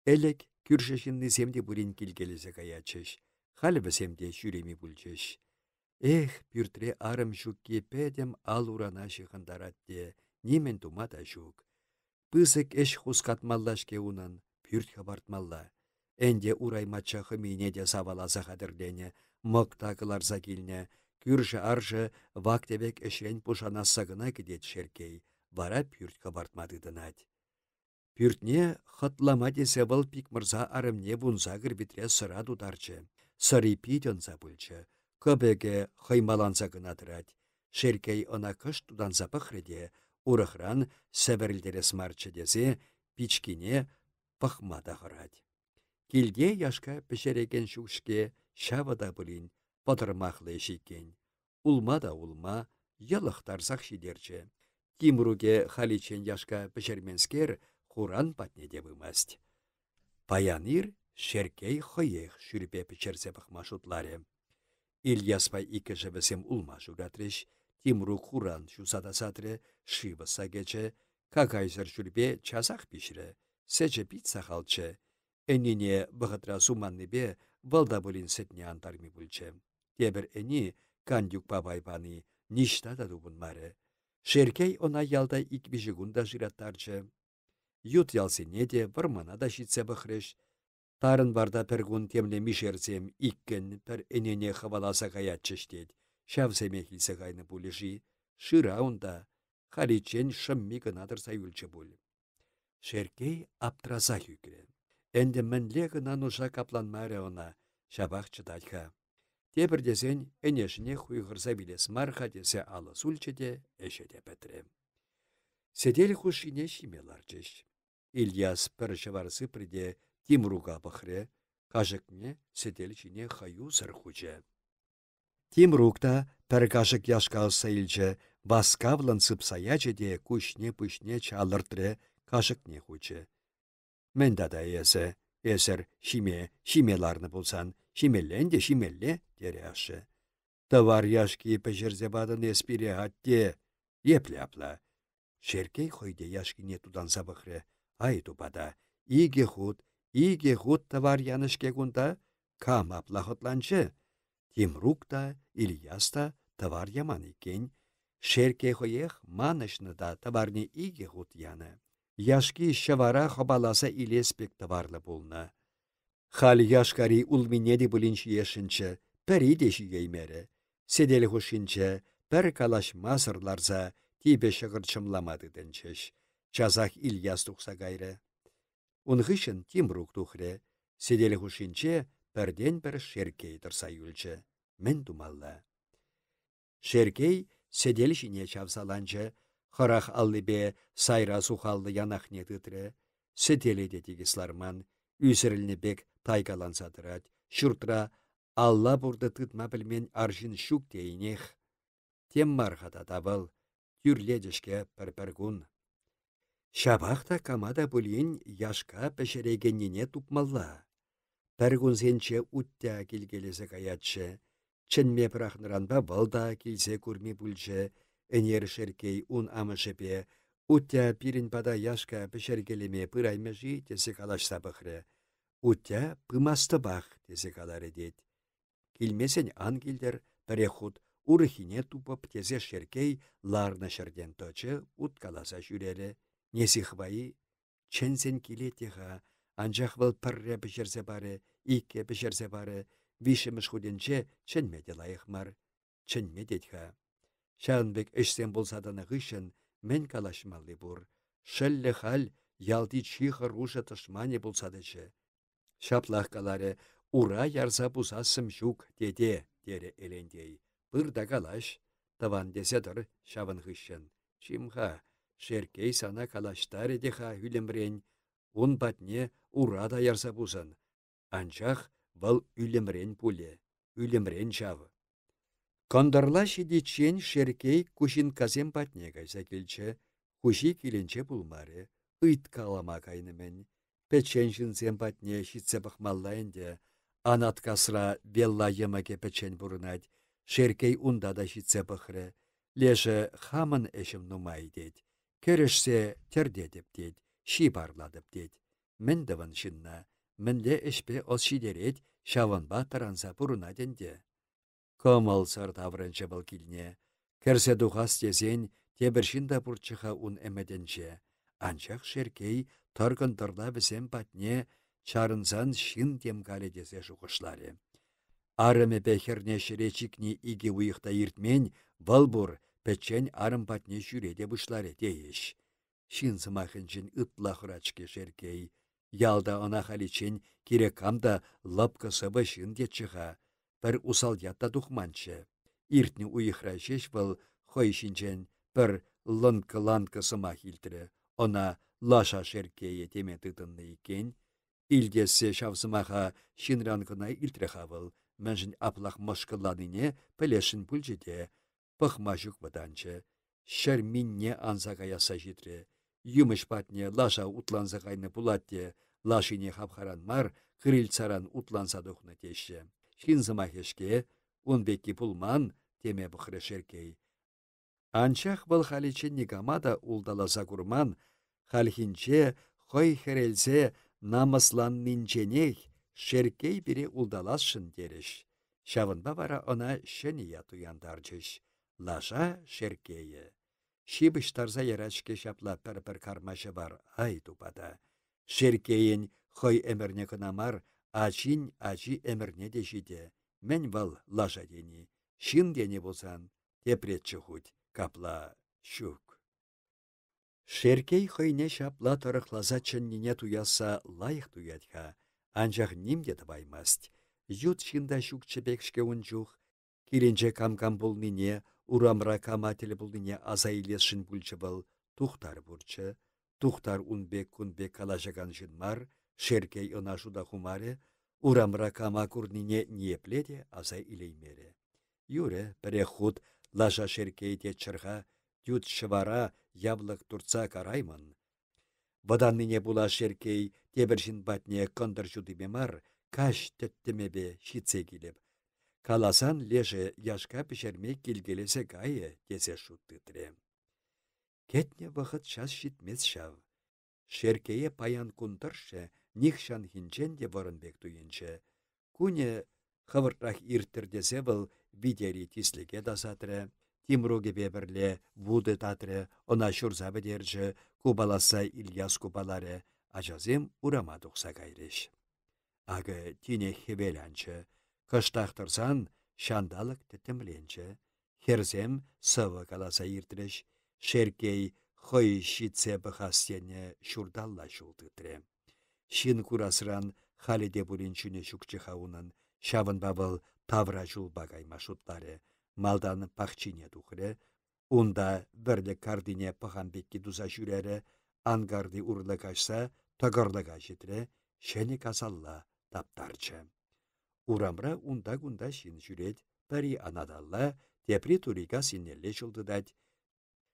Әлік күршешінні земде бұлін келгелесе каячыш. Халбы земде шүреми бұлчыш. Эх, пүртре арым жүкке пәдем ал урана шығындаратте, немен тумада жүк. Пызык эш хускатмаллашке унын, пүрт хабартмалла. Энде ураймача хыминеде саваласа қадырлене, мұқтақыларса келіне, күрші аршы вақтебек эшрен пушанасығына кедет шеркей, вара пүрт хабартмадыдынад. Пүртне хытлама десе бұл пик мырза арымне вунса кірбітре сыра дударчы, сыры пиденса бүлчі. Көбеге хаймаланса гынадырад. Шеркей она кыш туданса пықреде, урықран сәбірілдері смарчы десе, пичкине пықмада ғырад. Килде яшка пішереген шүкшке шавада бұлін, подырмақлы шекен. Улма, ялықтарсақ шидерчі. Тимруге халичен яшка пішерменскер хуран патнеде бұмаст. Паяныр шеркей хойех шүрпе пішерсе пықма шутлары. Ильяспай икі жывесем улма жугатрыш, Тимрук хуран шусада сатры, шивыса кече, какайзыр жүрбе часақ пішірі, сәче пит сақалчы. Әніне бұғытра суманныбе валда бұлін сетне антарми бүлчі. Тебір әні кандюк бабайбаны ништа да дубынмары. Шеркей она ялда икбежігунда жираттарчы. Ют ялсене де вармана да шитсе бұқрыш. Тарын барда пергун темле мишерсем иккен пер энене хаваласа каятчыштет. Шавсеме хилсе кайны пулежи. Шыра унда халичен шымми гынадыр сайылчы бұл. Шеркей аптраза хүкірі. Энде мінле гына нуша капланмары она, шабақ чыдальха. Тебір десен энешіне хуйғырса білес марха десе алы сульчеде әшеде бәтірі. Седел хушине шимеларчыш. Ильяс пір жыварсы пріде Тимруга бұқре, қажықне седел жіне хаю сырхучы. Тимругта пір қажық яшқа сайылчы, басқавлын сыпсаячы де күшне-пүшне чалыртыры қажықне хучы. Мен дада есі, әсір шимеларны болсан, шимеллен де шимелле дере ашы. Товар яшки пәжерзе бадын эспире атте, епле апла. Шеркей хойде яшкине туданса бұқре, ай тупада, иге худ товар янышке гунда, кам апла хотланчы. Тимрук-та, Ильяс-та товар яман екен. Шеркей хоех манышны да товарне иге худ яны. Яшки шавара хабаласа илеспек товарлы болна. Хал яшкари улминеди бұлінчі ешінчі, пәрі деші еймері. Седел хушинчі, пәр калаш масырларза тибе шығыр чымламады дінчіш. Чазақ Ильяс тұқса гайры. Унғышын Тимрук тухре, седел хушинче пәрден бір шеркей тұрса юлчы. Мен думалла. Шеркей седел жіне чавсаланчы, хырах аллыбе сайра сухалды янахне тытры, седеледе тегісларман, үсірілні бек тайгалансадырад, шүртра алла бұрды тытма білмен аржын шук дейінех. Тем мархада табыл, түрледішке пір-піргун. Шабақта камада бұлін яшка пәшерегеніне тупмалла. Пәргун сенче уття келгелесе каятшы, чынме прахныранба валда келсе көрме бүлчі, энер шеркей ун амышепе, уття пирин пада яшка пәшергелеме пыраймежи тесе калашса бұқры. Уття пымасты бақ тесе калар едет. Келмесен ангелдер пірехуд Урыхине тупып тезе шеркей ларны шырден точы уткаласа жүрелі. Несихвайы чэнсен килетеха, анчах вăл пірре пішерсе бары, икке пішерсе бары, вишіміш худенче чэнмеде лайықмар. Чэнмедетха. Шанбек ішсен болсаданы ғышын мен калашмалли бур. Шыллы хал ялти чихыр руша тышмане болсадычы. Шаплах каларе ура ярса пусасым жук деде, дере элендей. Пырда калаш, таван деседір шавын ғышын. Чимха, шеркей сана калаштаре деха үлімрен, ун батне урада ярса пусын. Анчах вăл үлімрен пуле, үлімрен шавы. Кондарла шидичен шеркей кушин казем патне кайса келче, хуши киленче пулмаре, ыйт калама кайнымен. Печен жынсем патне шитсе пахмаллайынде, анат касра велла емаке печен бурынать, шеркей унда да шитсе пахры. Леже хамын эшім нумай дед, керешсе тердедіп дед, ши барладып дед. Мен дывын шынна, мінле эшпе ол шидерет, шаванба таранса бурынаденде. Комал сар таврынчы был килне. Керсе духас тезен тебіршінда бұрчыға ун әмеденче. Анчақ шеркей тұргын тұрла бізем патне чарынсан шын темкалі десе шуқышлары. Арымы бәхерне шіречікні иге уйықта иртмен валбур пәтчен арым патне жүреде бұшлары дейіш. Шын сымақынчын ытлахырачке шеркей. Ялда она халичен керекамда лапка сыбы шын детчіға. Бір усал ятта тухманчы. Иртні уйықра шеш был хой шинчен бір лынкы-ланкы сыма хилтірі. Она лаша шеркее теме тытынны екен. Илдесі шавсымаға шинранкына илтіріға был. Мәншін аплақ мошкыланыне пілешін бүлжеде. Пықма жүк бұданчы. Шыр минне анзаға яса житрі. Юмыш патне лаша утланса қайны бұлатте. Лашине хапхаран мар, қырыл утланса дұқны теші. Шинзымахешке, унбекки пулман, теме бұқыры шеркей. Анчах бұл халичен негамада улдаласа курман, халхинче хой херелсе намыслан нинченех, шеркей бире улдаласшын дереш. Шавынба бара она шения туяндарчыш. Лаша шеркейі. Шибыш тарза ярачке шапла пір-пір кармашы бар, ай тупада. Шеркейін хой әмірне кынамар, ачин ачи әмірне де жиде. Мен вал лаша дені. Шин дені болсан, тепретчі хуть, капла шук. Шеркей хойне шапла тұрықлаза чыннине туяса лайық туядха. Анжақ нимде табаймаст. Ют шинда шук чебекшке унчух. Киренче кам-кам болнине, урамра камателі болнине азайлесшін бүлчі был. Тухтар бурчы. Тухтар унбек кунбек калажаган жынмар. Шеркей ына жуда хумаре, урамра кама курнине непледе азай илеймере. Юре, перехуд, лажа шеркей те чырға, ют шывара яблык турца караймын. Ваданныне була шеркей тебіршін батне кондыр жудыме мар, каш теттемебе шитсе келіп. Каласан леже яшка пішерме келгелесе гайы десе шуттытре. Кетне вақыт шас шитмес шав. Шеркее паян кунтыршы, нихшан хинчен де ворынбек туйынчы. Куне хывыртрақ ирттірдесе был видери тислеге дасатры, Тимруге бебірле вуды татры, она шурза бедерчі, кубаласа Ильяс кубалары, ажазем урама тұқса кайреш. Ағы тине хевелянчы, кыштақтырсан шандалық тітімленчі, херзем сывы каласа иртіріш, шеркей хой шитсе бұхастене шурдалла шултытры. Шин курасыран халиде буринчүне шукчыха унын, шавын бабыл тавра жул багай машутлары, малдан пахчине тухры, унда вірлі кардине паханбекки дуза жүрері, ангарды урлы кашса, тағырлыға жетірі, шәне казалла таптарчы. Урамра унда-гунда шин жүрет, пари анадалла, тепри турига синелле жылдыдать.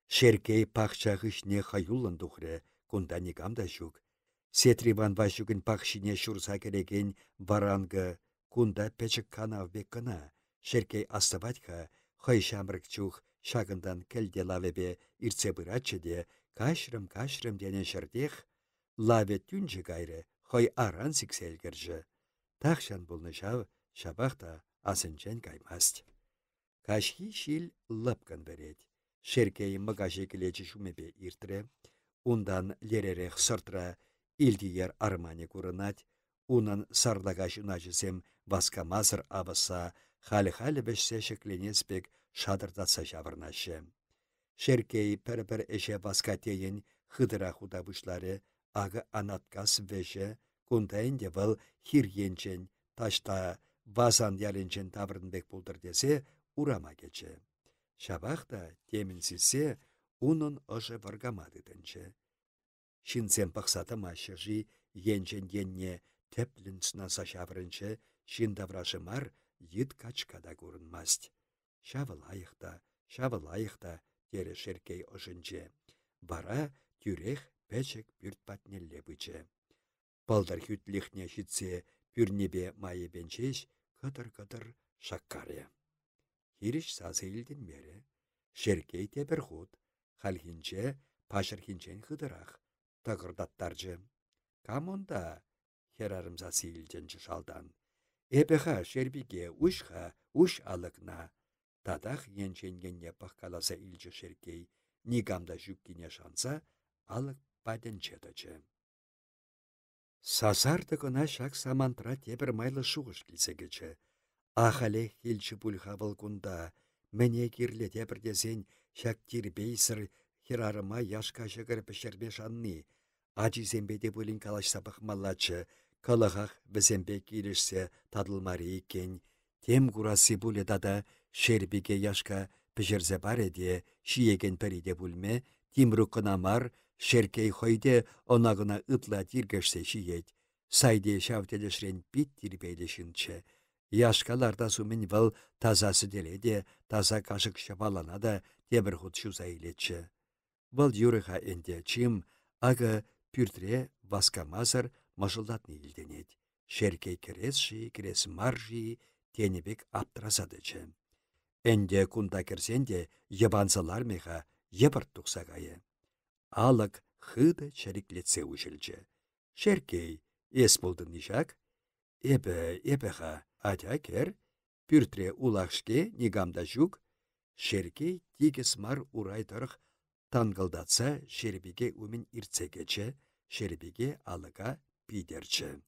Шеркей пахчағышне хаюлын тухры, кунда негамда жүк. Сетриван вашугын пахшине шурса кереген варангы, кунда печік канавбек кына. Шеркей астыватха, хой шамрык чух, шагындан келде лавебе ирце бырачыде, кашрым дене шырдех, лаве түнжі гайры, хой аран сикселгіржі. Тахшан бұлны шав, шабақта асынчен каймаст. Кашхи шил лыпкан берет. Шеркей мыгажы келечі шумепе иртре. Ундан леререх сыртра илдиер армане курынать. Унан сардагаш уначысем васкамазыр абыса, халі-халі бәшсе шекленеспек шадырдатса жавырнашы. Шеркей пір-пір эше васкатейін хыдыра худабышлары ағы анаткас веше, кунтайынде выл хиренчен, ташта вазан ялінчен таврынбек бұлдыр десе урама кече. Шабақта темін сілсе, унын ұжы варгамады дінче. Шинсен пақсаты машыжи енчен енне теплін сынаса шаврынче, шиндаврашы мар ет качкада көрінмаст. Шавылайықта, тере шеркей ұжынче. Бара тюрех пәчек бүрт патнелле быче. Палдар хүтліхне житсе пүрнебе майы бенчеш кыдыр-кыдыр шаккаре. Хириш сазы илден мере. Шеркей тебір худ, халхинче пашырхинчен хыдырақ. Тағырдаттаржы. Камонда херарымза сейілденчі шалдан. Эпеха шербиге уш алықна. Тадақ енченгенне паққаласа илчі шеркей. Нигамда жүккіне шанса, алық паден чедачы. Сазарды гына шак самантра тебір майлы шуғыш келсегечі. Ахале хилчі бұлға вылгунда, мәне кирле тебірдесен шак тирбейсір хирарыма яшка жығыр пішірме шанны. Ажизембеде бұлін калаш сапық малачы, калығақ візембе кирішсе тадылмары екен. Тем курасы бұлы дада шербеге яшка пішірзе бар еде, шиеген пәриде бұлме, тимру қынамар, шеркей хойде онағына ытла тиргешсе шиет. Сайде шавтелешрен бит тирбейлешінче. Яшкаларда сумен выл тазасы деледе, таза кашык шабалана да тебір худ шуза илетчі. Выл юрыға энде чим, ағы пүртре васкамазыр мажылдатны илденет. Шеркей керес маржи, тенебек аптыразадычы. Энде кунда керсенде ебанзалар меха ебірт тұқсағайы. Алық хыды чариклетсе ұшылчы. Шеркей ес болдың нишак? Эбеға атя кер, пүртре улақшке нигамда жүк, шеркей тигіс мар урайтырық тангылдатса шербеге үмін иртсегече, шербеге алыға пидерчі.